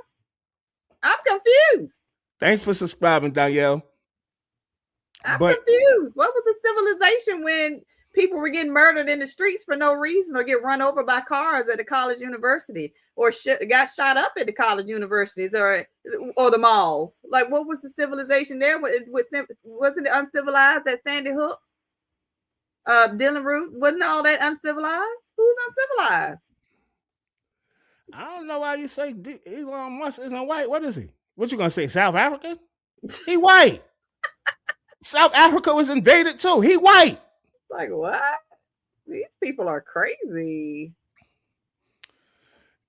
I'm confused. Thanks for subscribing, Danielle. I'm confused. What was the civilization when people were getting murdered in the streets for no reason or get run over by cars at the college university or got shot up at the college universities or the malls? Like, what was the civilization there? Wasn't it uncivilized at Sandy Hook? Dylan Root, wasn't all that uncivilized? Who's uncivilized? I don't know why you say Elon Musk isn't white. What is he? What you gonna say? South Africa? He white. South Africa was invaded too. He white. Like, what? These people are crazy.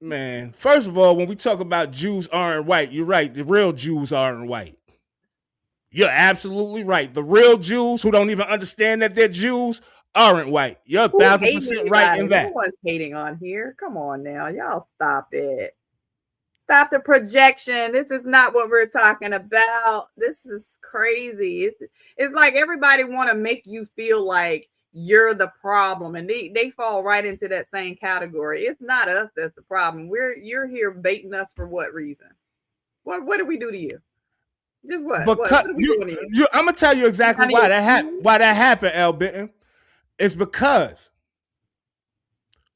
Man, first of all, when we talk about Jews aren't white, you're right. The real Jews aren't white. You're absolutely right. The real Jews who don't even understand that they're Jews aren't white. You're 1,000% right in that. No one's hating on here. Come on now. Y'all stop it. Stop the projection. This is not what we're talking about. This is crazy. It's like everybody want to make you feel like you're the problem, and they fall right into that same category. It's not us that's the problem. You're here baiting us for what reason? What did we do to you? Just what? Because I'm gonna tell you exactly why that happened, L. Benton. It's because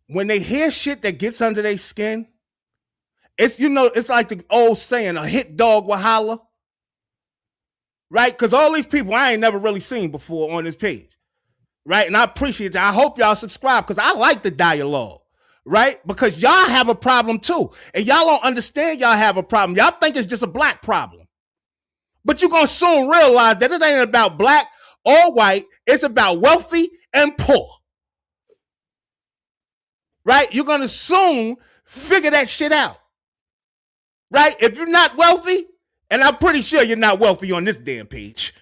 when they hear shit that gets under their skin, it's it's like the old saying, a hit dog will holler. Right? Because all these people I ain't never really seen before on this page. Right? And I appreciate that. I hope y'all subscribe because I like the dialogue. Right? Because y'all have a problem too. And y'all don't understand y'all have a problem. Y'all think it's just a black problem. But you're going to soon realize that it ain't about black or white. It's about wealthy and poor. right? You're going to soon figure that shit out, right? If you're not wealthy, and I'm pretty sure you're not wealthy on this damn page,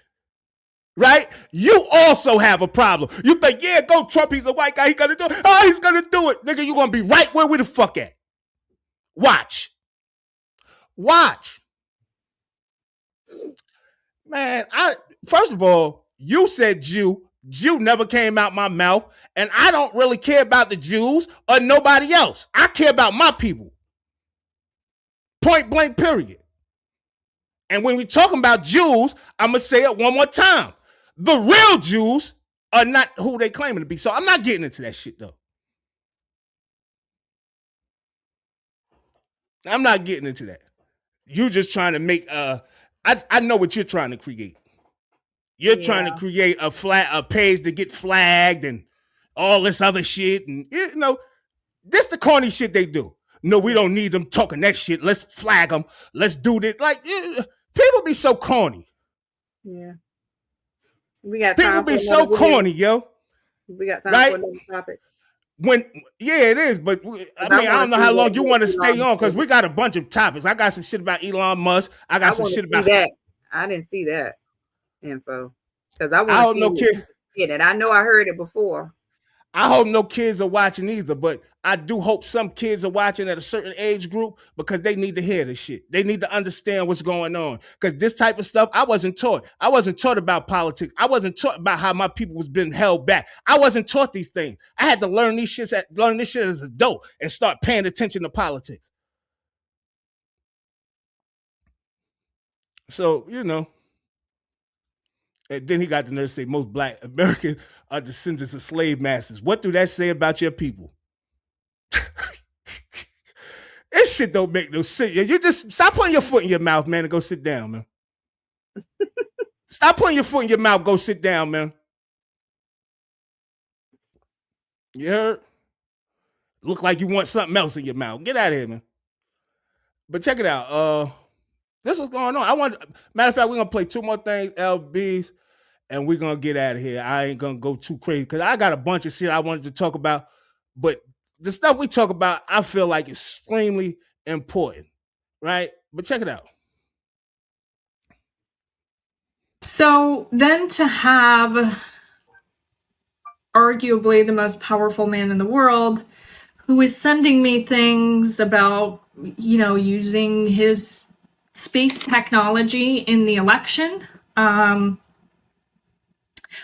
right? You also have a problem. You think, yeah, go Trump, he's a white guy, he's going to do it. Oh, he's going to do it. Nigga, you're going to be right where we the fuck at. Watch. Man, first of all, you said Jew. Jew never came out my mouth, and I don't really care about the Jews or nobody else. I care about my people. Point blank, period. And when we talking about Jews, I'm going to say it one more time. The real Jews are not who they claiming to be. So I'm not getting into that shit, though. I'm not getting into that. You just trying to make I know what you're trying to create. You're trying to create a page to get flagged and all this other shit. And, you know, this the corny shit they do. No, we don't need them talking that shit. Let's flag them. Let's do this. Like, people be so corny. Yeah. We got people be so corny, yo. We got time for another topic. It is, but I don't know how long you want to stay on because we got a bunch of topics. I got some shit about Elon Musk. I got some shit about that. I didn't see that info because I want to see it. And I know I heard it before. I hope no kids are watching either, but I do hope some kids are watching at a certain age group because they need to hear this shit. They need to understand what's going on because this type of stuff, I wasn't taught. I wasn't taught about politics. I wasn't taught about how my people was being held back. I wasn't taught these things. I had to learn this shit as an adult and start paying attention to politics. So, you know. And then he got the nerve to say most Black Americans are descendants of slave masters. What do that say about your people? This shit don't make no sense. You just stop putting your foot in your mouth, man, and go sit down, man. Stop putting your foot in your mouth. Go sit down, man. You heard? Look like you want something else in your mouth. Get out of here, man. But check it out. This was going on. Matter of fact, we're gonna play two more things, LBs. And we're going to get out of here. I ain't going to go too crazy because I got a bunch of shit I wanted to talk about. But the stuff we talk about, I feel like extremely important, right? But check it out. So then to have arguably the most powerful man in the world who is sending me things about, you know, using his space technology in the election,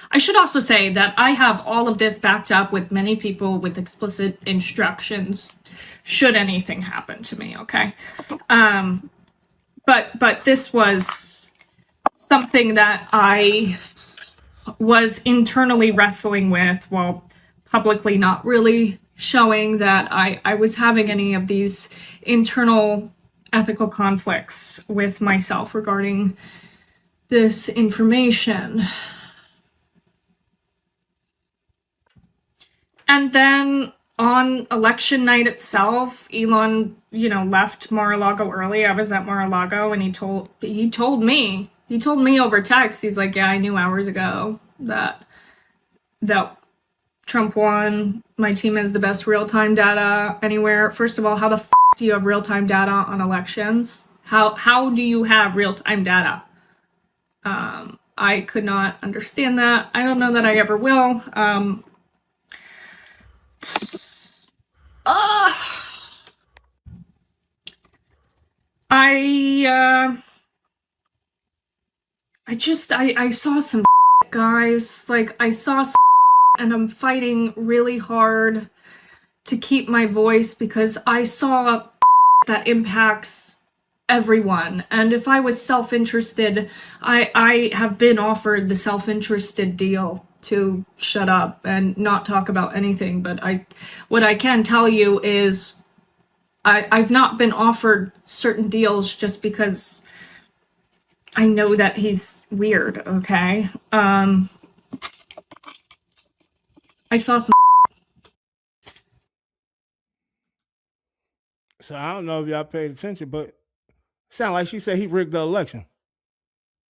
I should also say that I have all of this backed up with many people with explicit instructions should anything happen to me, okay? But this was something that I was internally wrestling with while publicly not really showing that I was having any of these internal ethical conflicts with myself regarding this information. And then on election night itself, Elon, you know, left Mar-a-Lago early. I was at Mar-a-Lago and he told me over text, he's like, yeah, I knew hours ago that Trump won. My team has the best real-time data anywhere. First of all, how the f do you have real-time data on elections? How do you have real-time data? I could not understand that. I don't know that I ever will. I saw some guys, like I saw some and I'm fighting really hard to keep my voice because I saw that impacts everyone. And if I was self-interested, I have been offered the self-interested deal to shut up and not talk about anything. But what I can tell you is I've not been offered certain deals just because I know that he's weird, okay? I saw some. So I don't know if y'all paid attention, but it sounded like she said he rigged the election.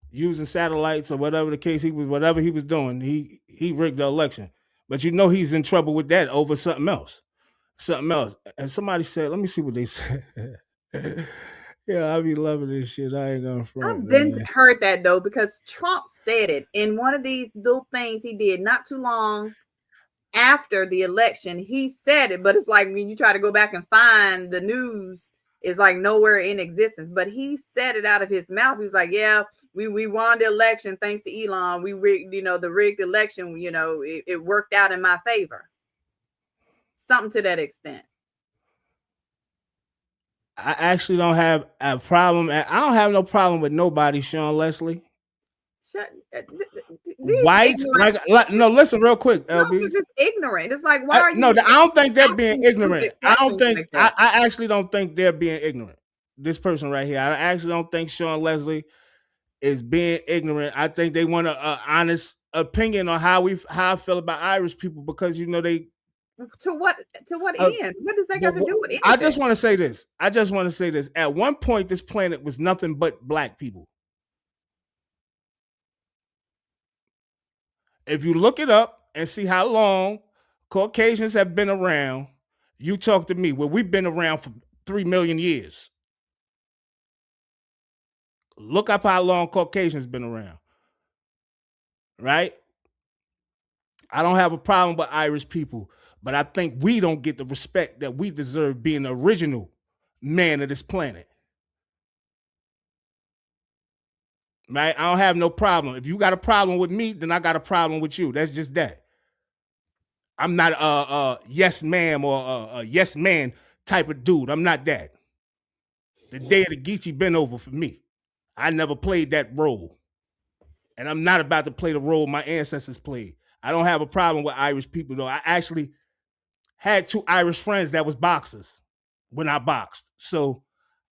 Using satellites or whatever the case whatever he was doing, he rigged the election. But you know he's in trouble with that over something else. something else. And somebody said, let me see what they said. Yeah, I be loving this shit. I ain't gonna front. I've been Man. heard that though, because Trump said it in one of these little things he did not too long after the election. He said it, but it's like when you try to go back and find the news, it's like nowhere in existence. But he said it out of his mouth. He's like, yeah, we won the election thanks to Elon. We rigged, the rigged election, it worked out in my favor. Something to that extent. I actually don't have a problem. I don't have no problem with nobody, Sean Leslie. White, no, listen real quick, LB. No, just ignorant. It's like, why are you? No, I don't think they're being ignorant. I don't think, I actually don't think they're being ignorant. This person right here, I actually don't think Sean Leslie is being ignorant. I think they want an honest opinion on how I feel about Irish people, because they. To what end? What does that got to do with anything? I just want to say this. At one point, this planet was nothing but black people. If you look it up and see how long Caucasians have been around, you talk to me. Well, we've been around for 3 million years. Look up how long Caucasians been around. Right? I don't have a problem with Irish people, but I think we don't get the respect that we deserve, being the original man of this planet. Right? I don't have no problem. If you got a problem with me, then I got a problem with you. That's just that. I'm not a yes ma'am or a yes man type of dude. I'm not that. The day of the Geechee been over for me. I never played that role. And I'm not about to play the role my ancestors played. I don't have a problem with Irish people, though. I actually had 2 Irish friends that was boxers when I boxed. So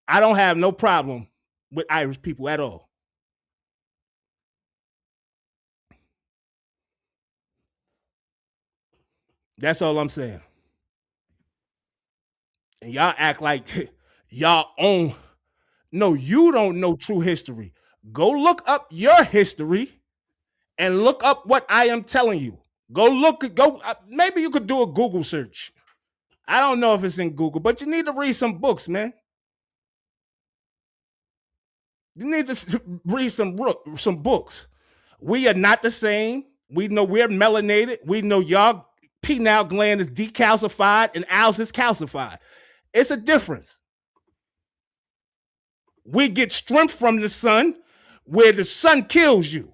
I don't have no problem with Irish people at all. That's all I'm saying. And y'all act like y'all own. No, you don't know true history. Go look up your history and look up what I am telling you. Maybe you could do a Google search. I don't know if it's in Google, but you need to read some books, man. You need to read some books. We are not the same. We know we're melanated. We know y'all pineal gland is decalcified and ours is calcified. It's a difference. We get strength from the sun, where the sun kills you.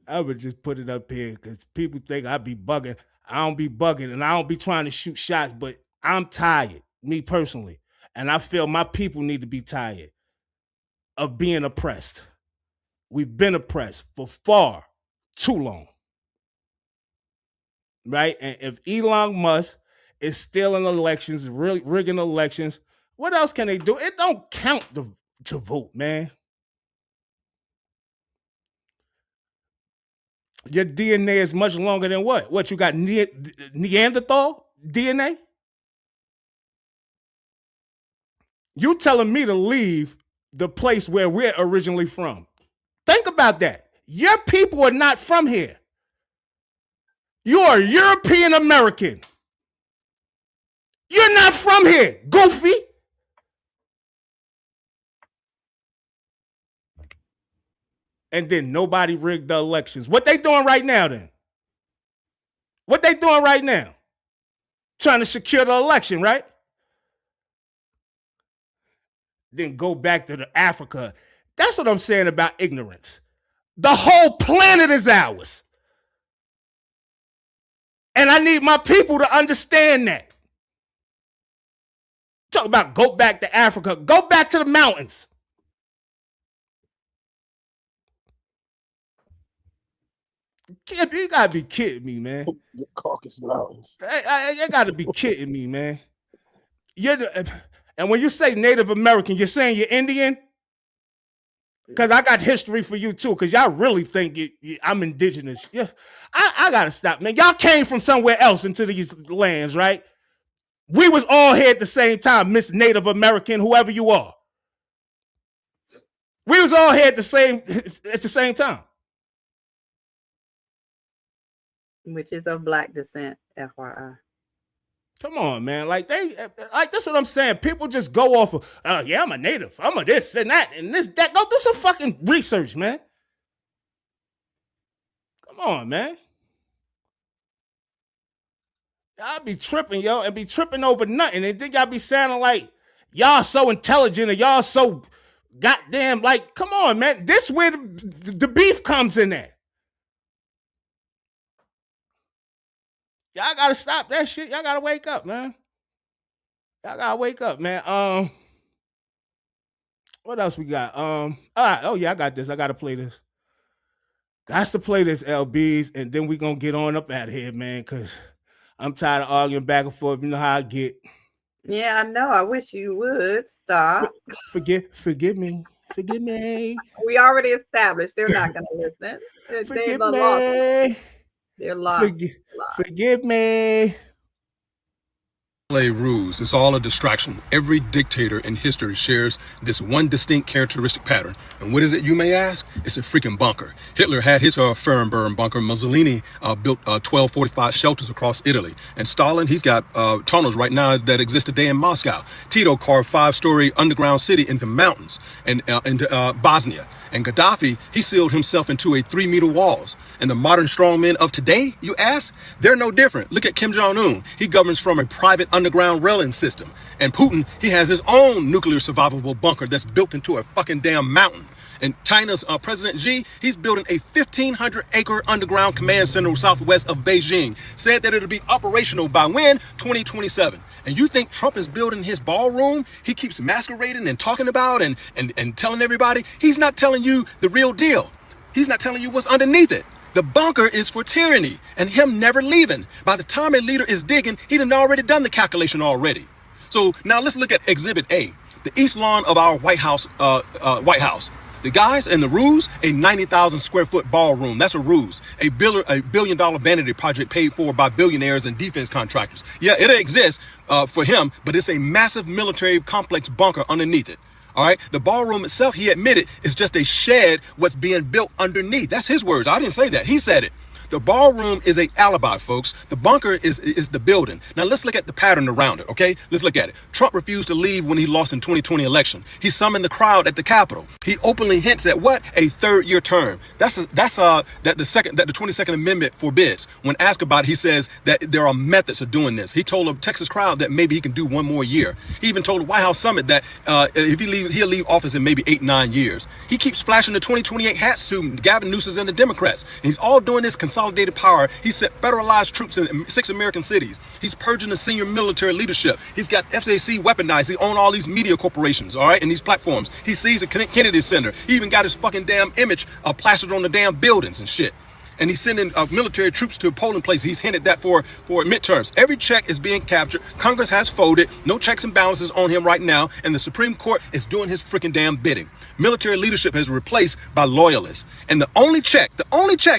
I would just put it up here because people think I be bugging. I don't be bugging, and I don't be trying to shoot shots, but I'm tired, me personally. And I feel my people need to be tired of being oppressed. We've been oppressed for far too long. Right? And if Elon Musk is stealing elections, rigging elections, what else can they do? It don't count to vote, man. Your DNA is much longer than what? What, you got Neanderthal DNA? You telling me to leave the place where we're originally from. Think about that. Your people are not from here. You are European American. You're not from here, goofy. And then nobody rigged the elections. What they doing right now then? What they doing right now? Trying to secure the election, right? Then go back to Africa. That's what I'm saying about ignorance. The whole planet is ours. And I need my people to understand that. Talk about go back to Africa. Go back to the mountains. You gotta be kidding me, man. The Caucasus Mountains. You gotta be kidding me, man. And when you say Native American, you're saying you're Indian? Because I got history for you too, because y'all really think I'm indigenous. Yeah, I gotta stop, man. Y'all came from somewhere else into these lands, right? We was all here at the same time, Miss Native American, whoever you are. We was all here at the same time. Which is of black descent, FYI. Come on, man. Like that's what I'm saying. People just go off of, yeah, I'm a native. I'm a this and that and this, that. Go do some fucking research, man. Come on, man. Y'all be tripping, yo, and be tripping over nothing. And then y'all be sounding like y'all so intelligent or y'all so goddamn, like, come on, man. This where the beef comes in there. Y'all gotta stop that shit. Y'all gotta wake up, man. Y'all gotta wake up, man. What else we got? All right. Oh yeah, I got this. I gotta play this. Got to play this, LBs, and then we gonna get on up out of here, man, because I'm tired of arguing back and forth. You know how I get. Yeah, I know. I wish you would stop. Forgive me. Forgive me. We already established they're not gonna listen. Forgive me. They're lost. Forgive me. Play rules. It's all a distraction. Every dictator in history shares this one distinct characteristic pattern. And what is it, you may ask? It's a freaking bunker. Hitler had his Fernburn bunker. Mussolini built 12 fortified shelters across Italy. And Stalin, he's got tunnels right now that exist today in Moscow. Tito carved 5-story underground city into mountains and into Bosnia. And Gaddafi, he sealed himself into a 3-meter walls. And the modern strongmen of today, you ask, they're no different. Look at Kim Jong-un. He governs from a private underground railing system. And Putin, he has his own nuclear survivable bunker that's built into a fucking damn mountain. And China's President Xi, he's building a 1,500-acre underground command center southwest of Beijing. Said that it'll be operational by when? 2027. And you think Trump is building his ballroom? He keeps masquerading and talking about and telling everybody. He's not telling you the real deal. He's not telling you what's underneath it. The bunker is for tyranny and him never leaving. By the time a leader is digging, he done already done the calculation already. So now let's look at Exhibit A, the east lawn of our White House. The guys and the ruse, a 90,000 square foot ballroom. That's a ruse. A $1 billion vanity project paid for by billionaires and defense contractors. Yeah, it exists for him, but it's a massive military complex bunker underneath it. All right. The ballroom itself, he admitted, is just a shed what's being built underneath. That's his words. I didn't say that. He said it. The ballroom is a alibi, folks. The bunker is the building. Now let's look at the pattern around it, okay? Let's look at it. Trump refused to leave when he lost in 2020 election. He summoned the crowd at the Capitol. He openly hints at what? A third-year term. That the 22nd Amendment forbids. When asked about it, he says that there are methods of doing this. He told a Texas crowd that maybe he can do one more year. He even told the White House summit that if he'll leave office in maybe 8-9 years. He keeps flashing the 2028 hats to Gavin Newsom and the Democrats. And he's all doing this consolidated power. He sent federalized troops in 6 American cities. He's purging the senior military leadership. He's got FCC weaponized. He owns all these media corporations, all right, and these platforms. He sees the Kennedy Center. He even got his fucking damn image plastered on the damn buildings and shit. And he's sending military troops to polling places. He's hinted that for midterms. Every check is being captured. Congress has folded. No checks and balances on him right now. And the Supreme Court is doing his freaking damn bidding. Military leadership is replaced by loyalists. And the only check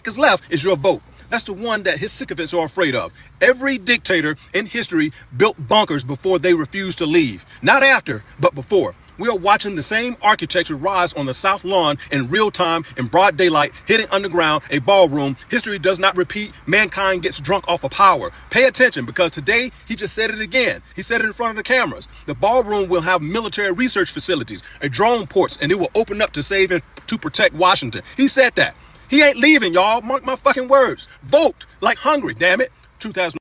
is left is your vote. That's the one that his sycophants are afraid of. Every dictator in history built bunkers before they refused to leave. Not after, but before. We are watching the same architecture rise on the South Lawn in real time, in broad daylight, hidden underground, a ballroom. History does not repeat. Mankind gets drunk off of power. Pay attention, because today he just said it again. He said it in front of the cameras. The ballroom will have military research facilities, a drone ports, and it will open up to save and to protect Washington. He said that. He ain't leaving, y'all. Mark my fucking words. Vote like hungry, damn it. 2000.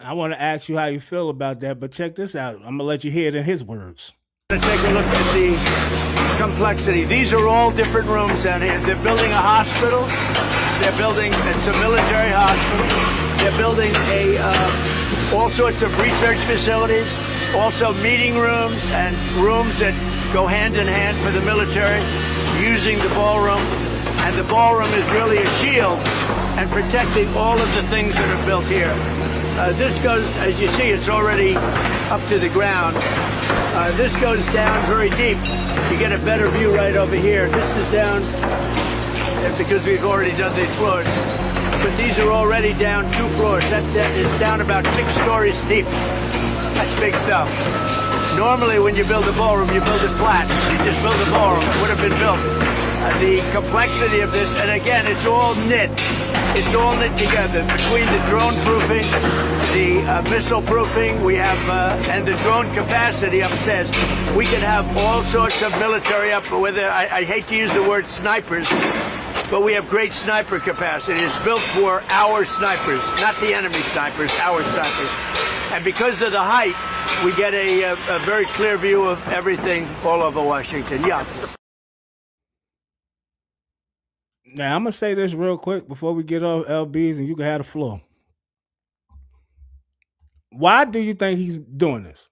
I want to ask you how you feel about that, but check this out. I'm going to let you hear it in his words. Take a look at the complexity. These are all different rooms down here. They're building a hospital. They're building, it's a military hospital. They're building all sorts of research facilities, also meeting rooms and rooms that go hand in hand for the military using the ballroom. And the ballroom is really a shield and protecting all of the things that are built here. This goes, as you see, it's already up to the ground. This goes down very deep. You get a better view right over here. This is down because we've already done these floors. but these are already down 2 floors. That is down about 6 stories deep. That's big stuff. Normally, when you build a ballroom, you build it flat. You just build a ballroom. It would have been built. The complexity of this, and again, it's all knit. It's all knit together between the drone proofing, the missile proofing, we have, and the drone capacity upstairs. We can have all sorts of military up, whether, I hate to use the word snipers, but we have great sniper capacity. It's built for our snipers, not the enemy snipers, our snipers. And because of the height, we get a very clear view of everything all over Washington. Yeah. Now, I'm going to say this real quick before we get off LBs and you can have the floor. Why do you think he's doing this?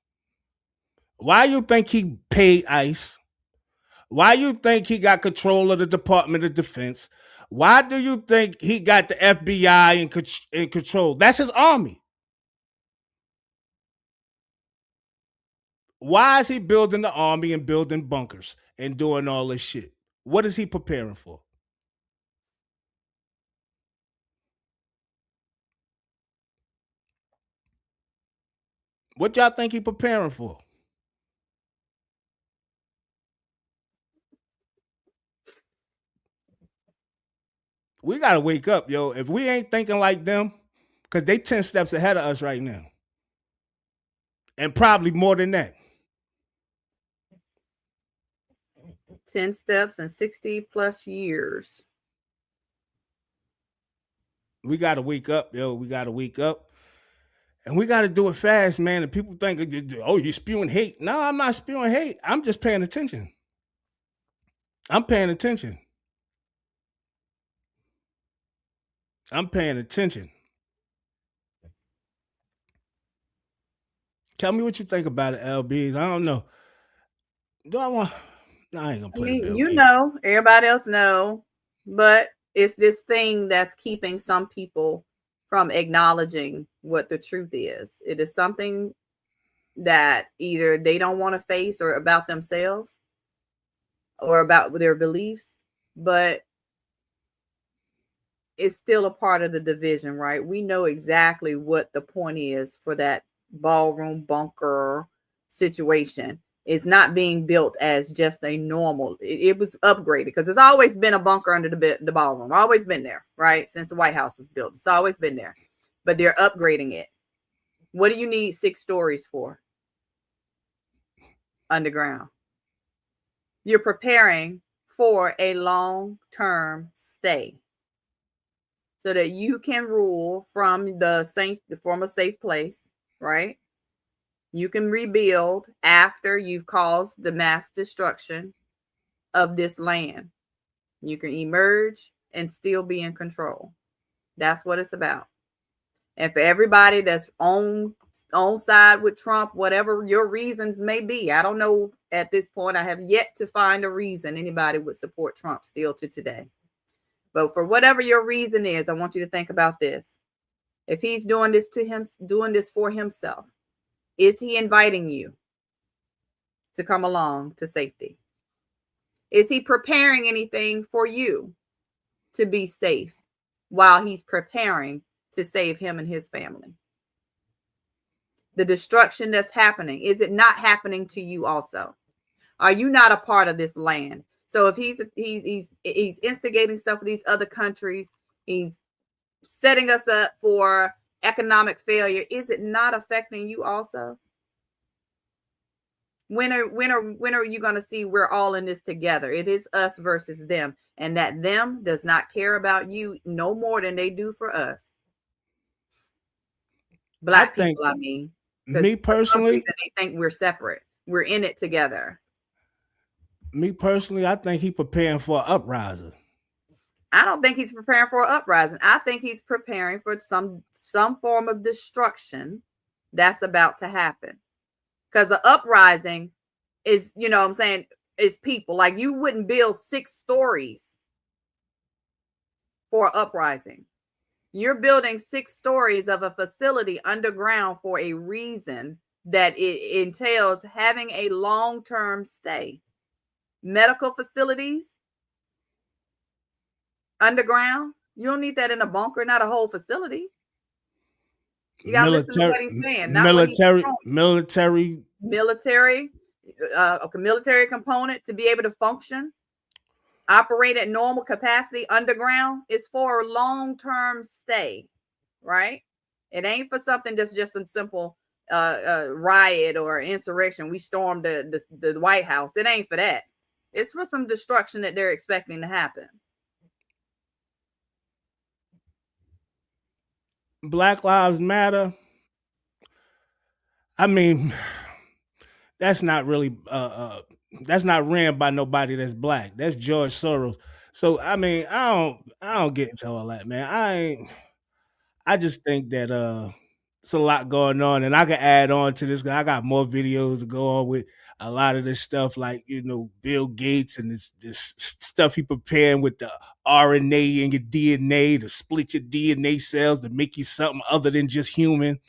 Why you think he paid ICE? Why you think he got control of the Department of Defense? Why do you think he got the FBI in control? That's his army. Why is he building the army and building bunkers and doing all this shit? What is he preparing for? What y'all think he preparing for? We got to wake up, yo. If we ain't thinking like them, because they 10 steps ahead of us right now. And probably more than that. 10 steps and 60 plus years. We got to wake up, yo. We got to wake up. And we got to do it fast, man. And people think, oh, you're spewing hate. No, I'm not spewing hate. I'm just paying attention. I'm paying attention. I'm paying attention. Tell me what you think about it, LBs. I don't know. Do I want... No, I ain't going to play the Bill you game. know, everybody else know. But it's this thing that's keeping some people from acknowledging what the truth is. It is something that either they don't want to face or about themselves or about their beliefs, but it's still a part of the division, right? We know exactly what the point is for that ballroom bunker situation. It's not being built as just a normal, it was upgraded because it's always been a bunker under the ballroom, always been there, right? Since the White House was built, it's always been there, but they're upgrading it. What do you need 6 stories for? Underground. You're preparing for a long-term stay so that you can rule from a safe place, right? You can rebuild after you've caused the mass destruction of this land. You can emerge and still be in control. That's what it's about. And for everybody that's on side with Trump, whatever your reasons may be, I don't know at this point. I have yet to find a reason anybody would support Trump still to today. But for whatever your reason is, I want you to think about this. If he's doing this to him, doing this for himself, is he inviting you to come along to safety? Is he preparing anything for you to be safe while he's preparing to save him and his family? The destruction that's happening, is it not happening to you also? Are you not a part of this land? So if he's instigating stuff with these other countries, he's setting us up for economic failure, is it not affecting you also? When are you going to see we're all in this together? It is us versus them, and that them does not care about you no more than they do for us. Black people, I mean. Me personally, they think we're separate. We're in it together. Me personally, I think he's preparing for an uprising. I don't think he's preparing for an uprising. I think he's preparing for some form of destruction that's about to happen. Because the uprising is, you know what I'm saying, is people. Like, you wouldn't build 6 stories for an uprising. You're building 6 stories of a facility underground for a reason that it entails having a long-term stay. Medical facilities underground, You don't need that in a bunker, not a whole facility. You gotta listen to what he's saying, not what he's military, a military component to be able to function, operate at normal capacity underground is for a long-term stay, right? It ain't for something that's just a simple riot or insurrection. We stormed the White House. It ain't for that. It's for some destruction that they're expecting to happen. Black Lives Matter. I mean, that's not really that's not ran by nobody that's black. That's George Soros. So I mean, I don't get into all that, man. I just think that it's a lot going on, and I can add on to this. I got more videos to go on with a lot of this stuff, like Bill Gates and this stuff he preparing with the RNA and your DNA to split your DNA cells to make you something other than just human.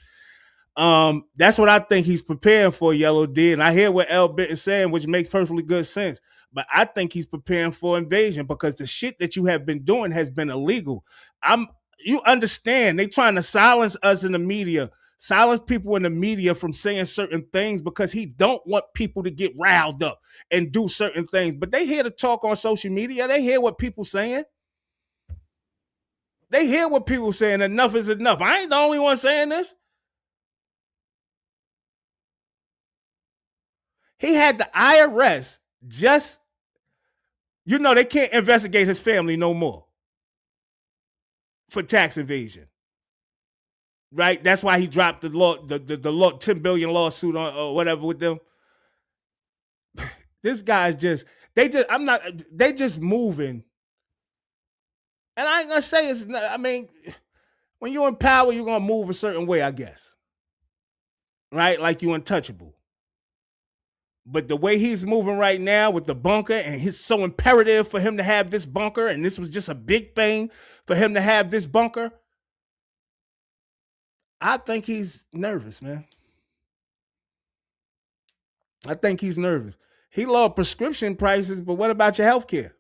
That's what I think he's preparing for, Yellow D. And I hear what L Bit is saying, which makes perfectly good sense. But I think he's preparing for invasion because the shit that you have been doing has been illegal. You understand, they trying to silence us in the media, silence people in the media from saying certain things because he don't want people to get riled up and do certain things. But they hear to talk on social media. They hear what people saying. They hear what people saying. Enough is enough. I ain't the only one saying this. He had the IRS just, they can't investigate his family no more for tax evasion. Right? That's why he dropped the law, the $10 billion lawsuit or whatever with them. This guy's they just moving. And I ain't gonna say when you're in power, you're gonna move a certain way, I guess. Right? Like you untouchable. But the way he's moving right now with the bunker, and it's so imperative for him to have this bunker, and this was just a big thing for him to have this bunker, I think he's nervous, man. I think he's nervous. He lowered prescription prices, but what about your health care?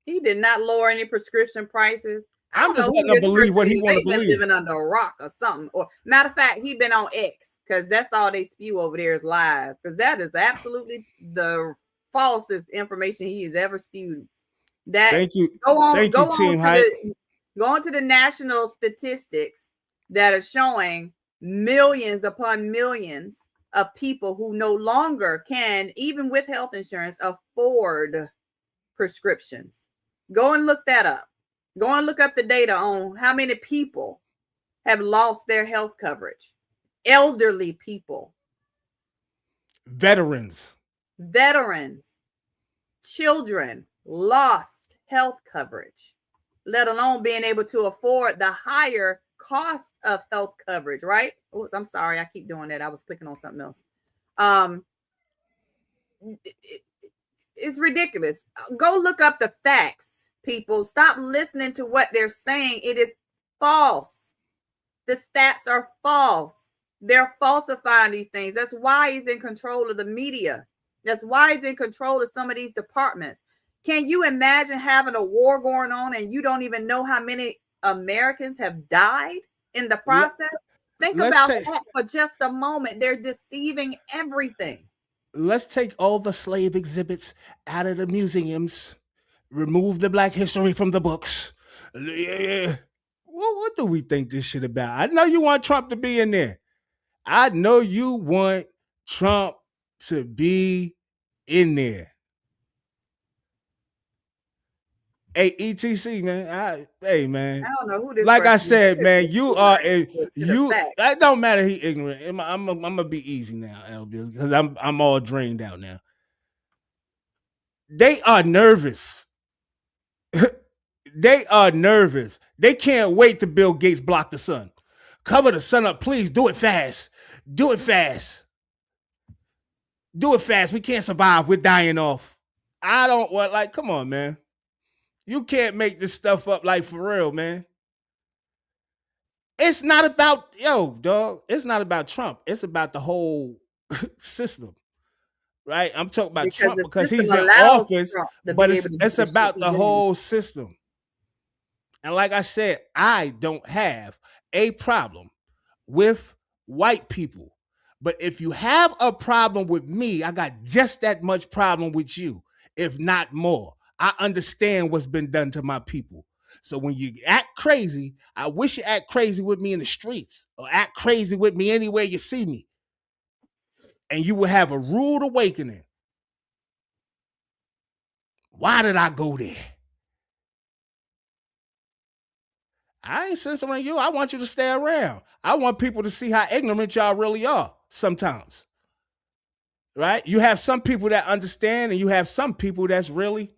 He did not lower any prescription prices. I'm just letting him believe what he want to believe. Living under a rock or something. Or matter of fact, he been on X because that's all they spew over there is lies. Because that is absolutely the falsest information he has ever spewed. Thank you. Go on to the national statistics that are showing millions upon millions of people who no longer can, even with health insurance, afford prescriptions. Go and look that up. Go and look up the data on how many people have lost their health coverage. Elderly people. Veterans. Children lost health coverage, let alone being able to afford the higher cost of health coverage, right? Oh, I'm sorry. I keep doing that. I was clicking on something else. It's ridiculous. Go look up the facts, people. Stop listening to what they're saying. It is false. The stats are false. They're falsifying these things. That's why he's in control of the media. That's why he's in control of some of these departments. Can you imagine having a war going on and you don't even know how many Americans have died in the process? Think about that for just a moment. They're deceiving everything. Let's take all the slave exhibits out of the museums, remove the Black history from the books. Well, what do we think this shit about? I know you want Trump to be in there. I know you want Trump to be in there. Hey, ETC, man. Hey, man. I don't know who this. Like I said, man, you are that don't matter. He ignorant. I'm gonna be easy now, LB, because I'm all drained out now. They are nervous. They are nervous. They can't wait to Bill Gates block the sun. Cover the sun up, please. Do it fast. Do it fast. Do it fast. We can't survive. We're dying off. I don't want, like, come on, man. You can't make this stuff up, like, for real, man. It's not about, dog. It's not about Trump. It's about the whole system, right? I'm talking about Trump because he's in office, but it's about the whole system. And like I said, I don't have a problem with white people. But if you have a problem with me, I got just that much problem with you, if not more. I understand what's been done to my people. So when you act crazy, I wish you act crazy with me in the streets or act crazy with me anywhere you see me. And you will have a rude awakening. Why did I go there? I ain't censoring you. I want you to stay around. I want people to see how ignorant y'all really are sometimes. Right? You have some people that understand, and you have some people that's really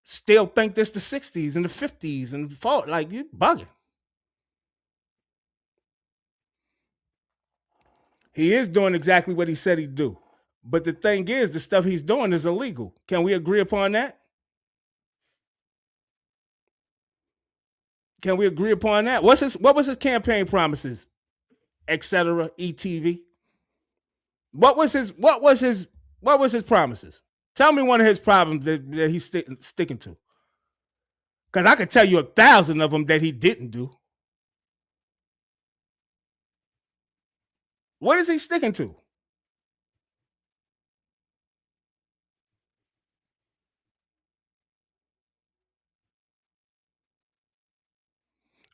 still think this the 60s and the 50s and the 40s. Like, you bugging. He is doing exactly what he said he'd do. But the thing is, the stuff he's doing is illegal. Can we agree upon that? Can we agree upon that? What was his campaign promises, etc. ETV? What was his promises? Tell me one of his problems that he's sticking to. Because I could tell you 1,000 of them that he didn't do. What is he sticking to?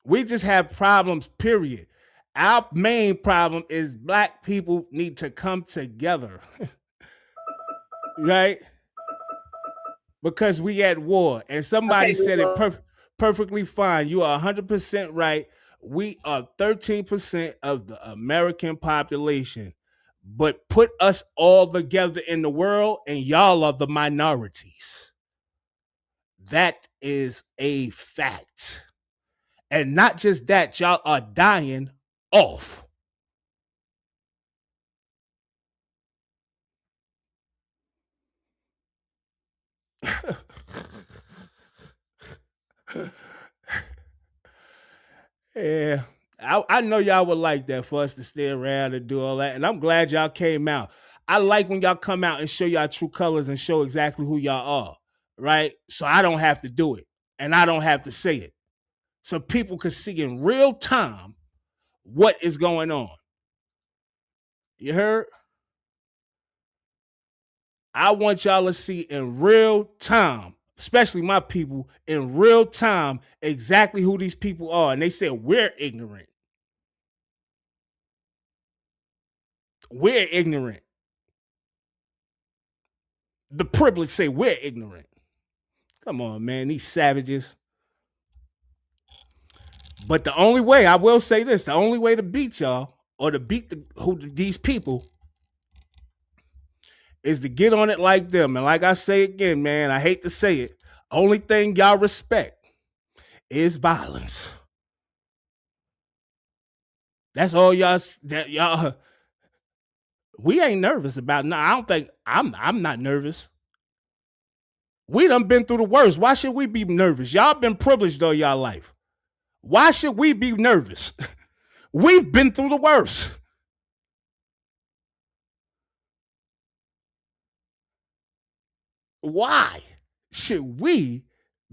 We just have problems, period. Our main problem is black people need to come together. Right? Because we at war. And somebody said it perfectly fine. You are 100% right. We are 13% of the American population. But put us all together in the world, and y'all are the minorities. That is a fact. And not just that, y'all are dying off. Yeah, I know y'all would like that for us to stay around and do all that. And I'm glad y'all came out. I like when y'all come out and show y'all true colors and show exactly who y'all are, right? So I don't have to do it and I don't have to say it. So people can see in real time what is going on. You heard? I want y'all to see in real time, especially my people, in real time, exactly who these people are. And they say, we're ignorant. We're ignorant. The privileged say we're ignorant. Come on, man, these savages. But the only way, I will say this, the only way to beat y'all or to beat these people is to get on it like them. And like I say again, man, I hate to say it, only thing y'all respect is violence. That's all y'all. We ain't nervous about. No, I don't think I'm not nervous. We done been through the worst. Why should we be nervous? Y'all been privileged all y'all life. Why should we be nervous? We've been through the worst. Why should we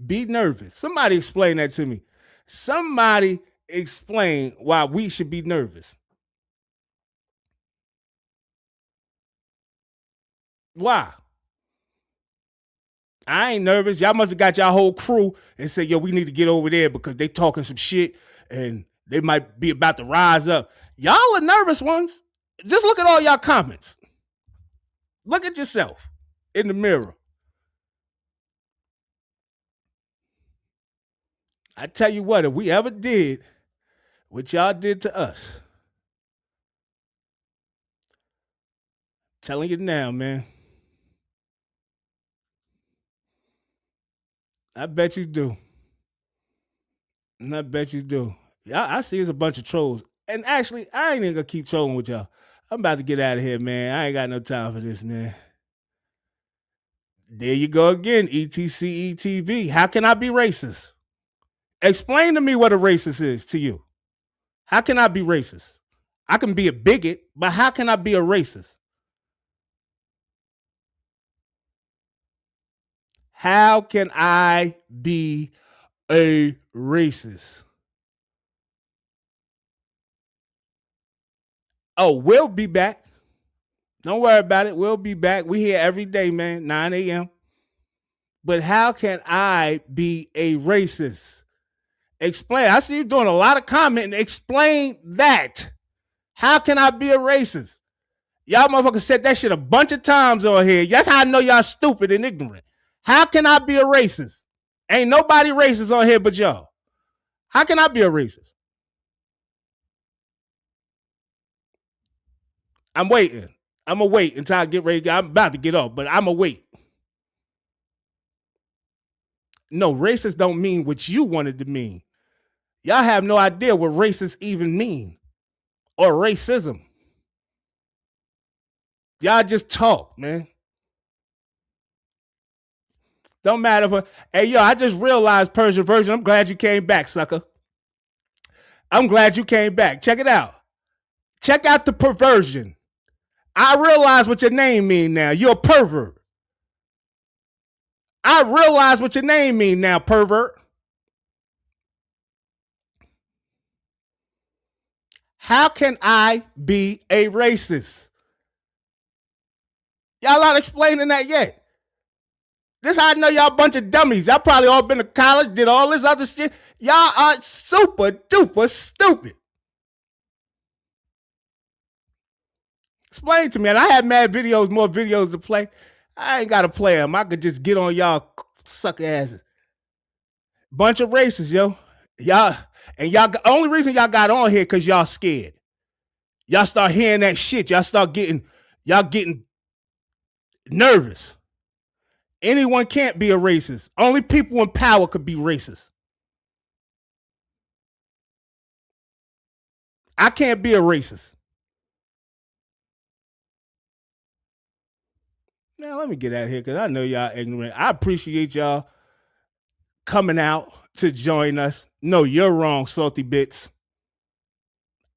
be nervous? Somebody explain that to me. Somebody explain why we should be nervous. Why? I ain't nervous. Y'all must have got y'all whole crew and said, yo, we need to get over there because they talking some shit and they might be about to rise up. Y'all are nervous ones. Just look at all y'all comments. Look at yourself in the mirror. I tell you what, if we ever did what y'all did to us, telling you now, man. I bet you do. And I bet you do. I see it's a bunch of trolls. And actually, I ain't even gonna keep trolling with y'all. I'm about to get out of here, man. I ain't got no time for this, man. There you go again, ETC, ETV. How can I be racist? Explain to me what a racist is to you. How can I be racist? I can be a bigot, but how can I be a racist? How can I be a racist? Oh, we'll be back. Don't worry about it. We'll be back. We here every day, man, 9 a.m. But how can I be a racist? Explain. I see you doing a lot of commenting. Explain that. How can I be a racist? Y'all motherfuckers said that shit a bunch of times on here. That's how I know y'all stupid and ignorant. How can I be a racist? Ain't nobody racist on here but y'all. How can I be a racist? I'm waiting. I'm going to wait until I get ready. I'm about to get off, but I'm going to wait. No, racist don't mean what you wanted to mean. Y'all have no idea what racist even mean or racism. Y'all just talk, man. Don't matter for. Hey, yo, I just realized Persian version. I'm glad you came back, sucker. I'm glad you came back. Check it out. Check out the perversion. I realize what your name mean now. You're a pervert. I realize what your name mean now, pervert. How can I be a racist? Y'all not explaining that yet. This how I know y'all a bunch of dummies. Y'all probably all been to college, did all this other shit. Y'all are super duper stupid. Explain to me. And I have mad videos, more videos to play. I ain't got to play them. I could just get on y'all sucker asses. Bunch of racists, yo. Y'all, and y'all, only reason y'all got on here because y'all scared. Y'all start hearing that shit. Y'all getting nervous. Anyone can't be a racist. Only people in power could be racist. I can't be a racist. Now, let me get out of here because I know y'all ignorant. I appreciate y'all coming out to join us. No, you're wrong, salty bits.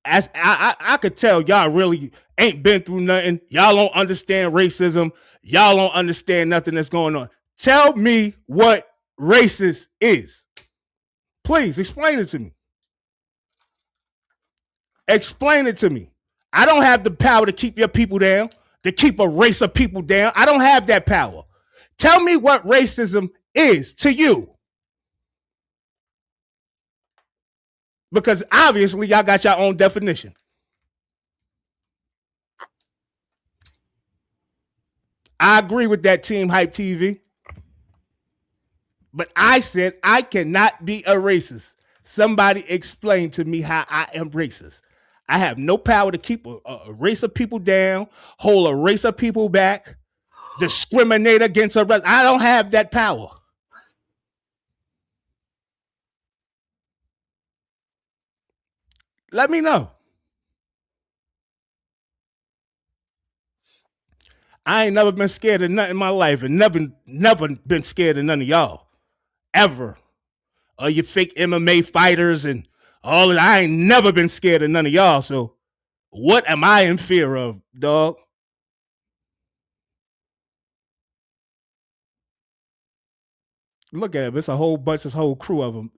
As I could tell y'all really ain't been through nothing. Y'all don't understand racism. Y'all don't understand nothing that's going on. Tell me what racist is. Please explain it to me. Explain it to me. I don't have the power to keep your people down, to keep a race of people down. I don't have that power. Tell me what racism is to you. Because obviously y'all got your own definition. I agree with that Team Hype TV. But I said I cannot be a racist. Somebody explain to me how I am racist. I have no power to keep a race of people down, hold a race of people back, discriminate against a race. I don't have that power. Let me know. I ain't never been scared of nothing in my life and never been scared of none of y'all. Ever. Or you fake MMA fighters and all that. I ain't never been scared of none of y'all. So what am I in fear of, dog? Look at him. It's a whole bunch, this whole crew of them.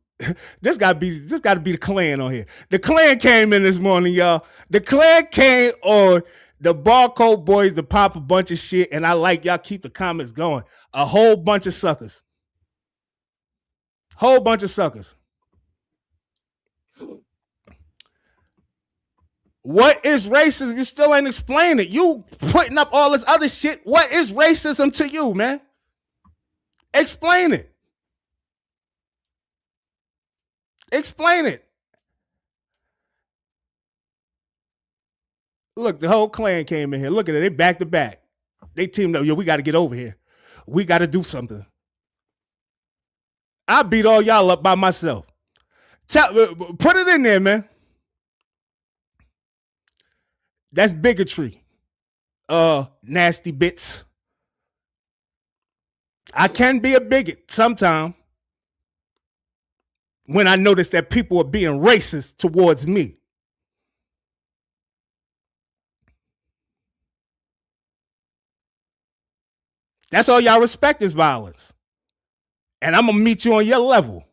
This got to be the Klan on here. The Klan came in this morning, y'all. The Klan came on the Barcode Boys to pop a bunch of shit, and I like y'all keep the comments going. A whole bunch of suckers. Whole bunch of suckers. What is racism? You still ain't explaining it. You putting up all this other shit. What is racism to you, man? Explain it. Explain it. Look, the whole Klan came in here. Look at it. They back to back. They teamed up. Yo, we got to get over here. We got to do something. I beat all y'all up by myself. Put it in there, man. That's bigotry. Nasty bits. I can be a bigot sometime when I notice that people are being racist towards me. That's all y'all respect is violence. And I'm going to meet you on your level.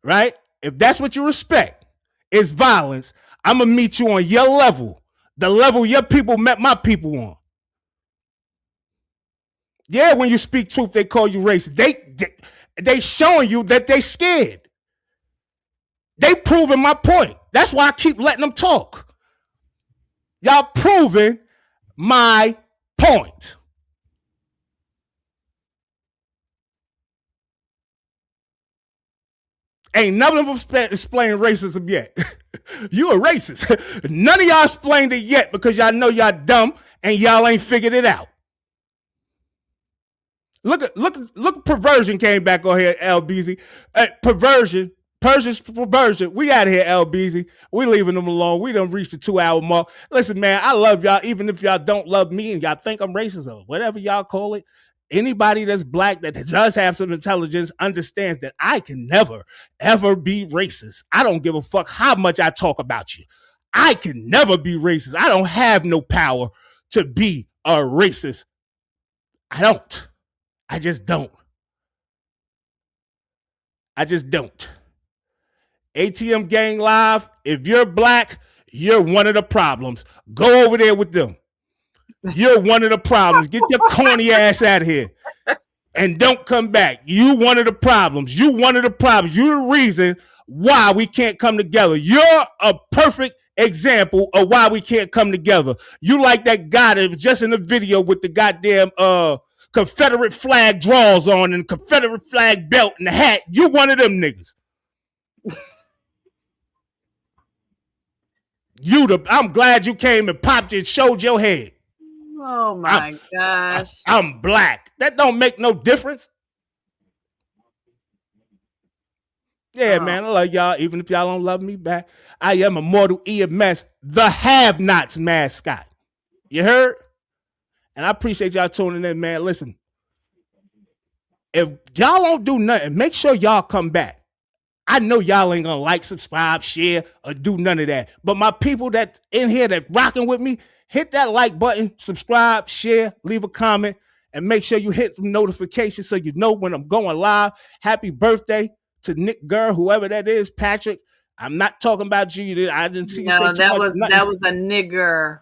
right? If that's what you respect, is violence, I'm going to meet you on your level, the level your people met my people on. Yeah, when you speak truth, they call you racist. They showing you that they scared. They proving my point. That's why I keep letting them talk. Y'all proving my point. Ain't none of them explained racism yet. You a racist. None of y'all explained it yet because y'all know y'all dumb and y'all ain't figured it out. Look, perversion came back on here, LBZ. Persian's perversion. We out of here, LBZ. We leaving them alone. We done reached the 2-hour mark. Listen, man, I love y'all, even if y'all don't love me and y'all think I'm racist or whatever y'all call it. Anybody that's black that does have some intelligence understands that I can never, ever be racist. I don't give a fuck how much I talk about you. I can never be racist. I don't have no power to be a racist. I don't. I just don't. I just don't. ATM Gang Live, if you're black, you're one of the problems. Go over there with them. You're one of the problems. Get your corny ass out of here. And don't come back. You one of the problems. You one of the problems. You're the reason why we can't come together. You're a perfect example of why we can't come together. You like that guy that was just in the video with the goddamn Confederate flag drawers on and Confederate flag belt and the hat. You one of them niggas. I'm glad you came and popped and showed your head. Oh my gosh. I'm black. That don't make no difference. Yeah, man, I love y'all, even if y'all don't love me back. I am Immortal EMS, the have-nots mascot. You heard? And I appreciate y'all tuning in, man. Listen, if y'all don't do nothing, make sure y'all come back. I know y'all ain't gonna like, subscribe, share, or do none of that. But my people that in here that rocking with me, hit that like button, subscribe, share, leave a comment, and make sure you hit the notifications so you know when I'm going live. Happy birthday to Nick Gurr, whoever that is, Patrick. I'm not talking about you. I didn't see you say too much. That was a nigger.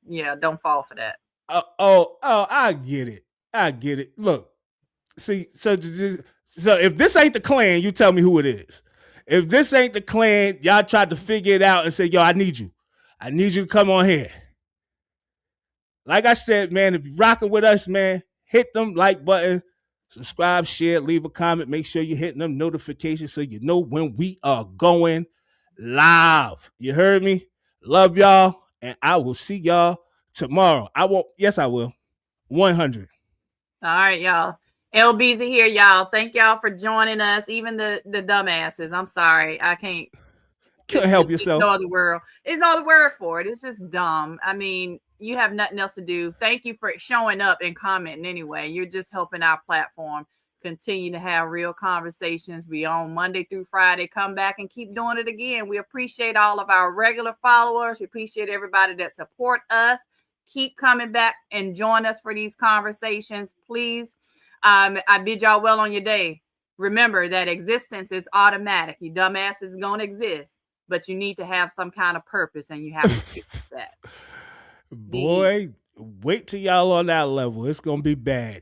Yeah, don't fall for that. I get it. I get it. Look, see, so if this ain't the Klan, you tell me who it is. If this ain't the Klan, y'all tried to figure it out and say, yo, I need you. I need you to come on here. Like I said, man, if you're rocking with us, man, hit them like button, subscribe, share, leave a comment. Make sure you're hitting them notifications so you know when we are going live. You heard me? Love y'all, and I will see y'all tomorrow. I won't. Yes, I will. 100. All right, y'all. LB's here, y'all. Thank y'all for joining us. Even the dumbasses. I'm sorry. I can't. Couldn't help yourself. It's no other word. It's no other word for it. It's just dumb. I mean, you have nothing else to do. Thank you for showing up and commenting anyway. You're just helping our platform continue to have real conversations. We on Monday through Friday. Come back and keep doing it again. We appreciate all of our regular followers. We appreciate everybody that support us. Keep coming back and join us for these conversations, please. I bid y'all well on your day. Remember that existence is automatic. You dumbass is going to exist, but you need to have some kind of purpose, and you have to fix that. Boy, wait till y'all on that level. It's going to be bad.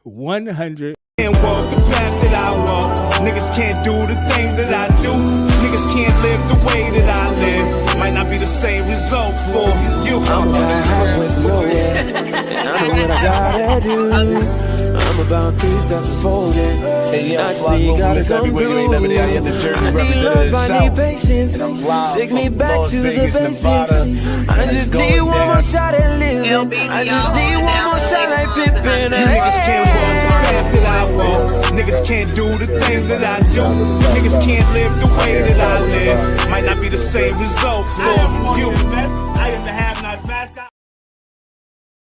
100. Can't walk the path that I walk. Niggas can't do the things that I do. Niggas can't live the way that I live. Might not be the same result for you. I'm back with more. I know what I gotta do. I'm about these that's unfolding. Not you gotta come through. I need love, I need patience. Take me back to the basics. I just need one more shot at living. I just need one more shot like Pippin. Niggas can't walk the path that I walk. Niggas can't do the things that I do. Niggas can't live the way that I live. Might not be the same result for you. I am the have-nots mascot.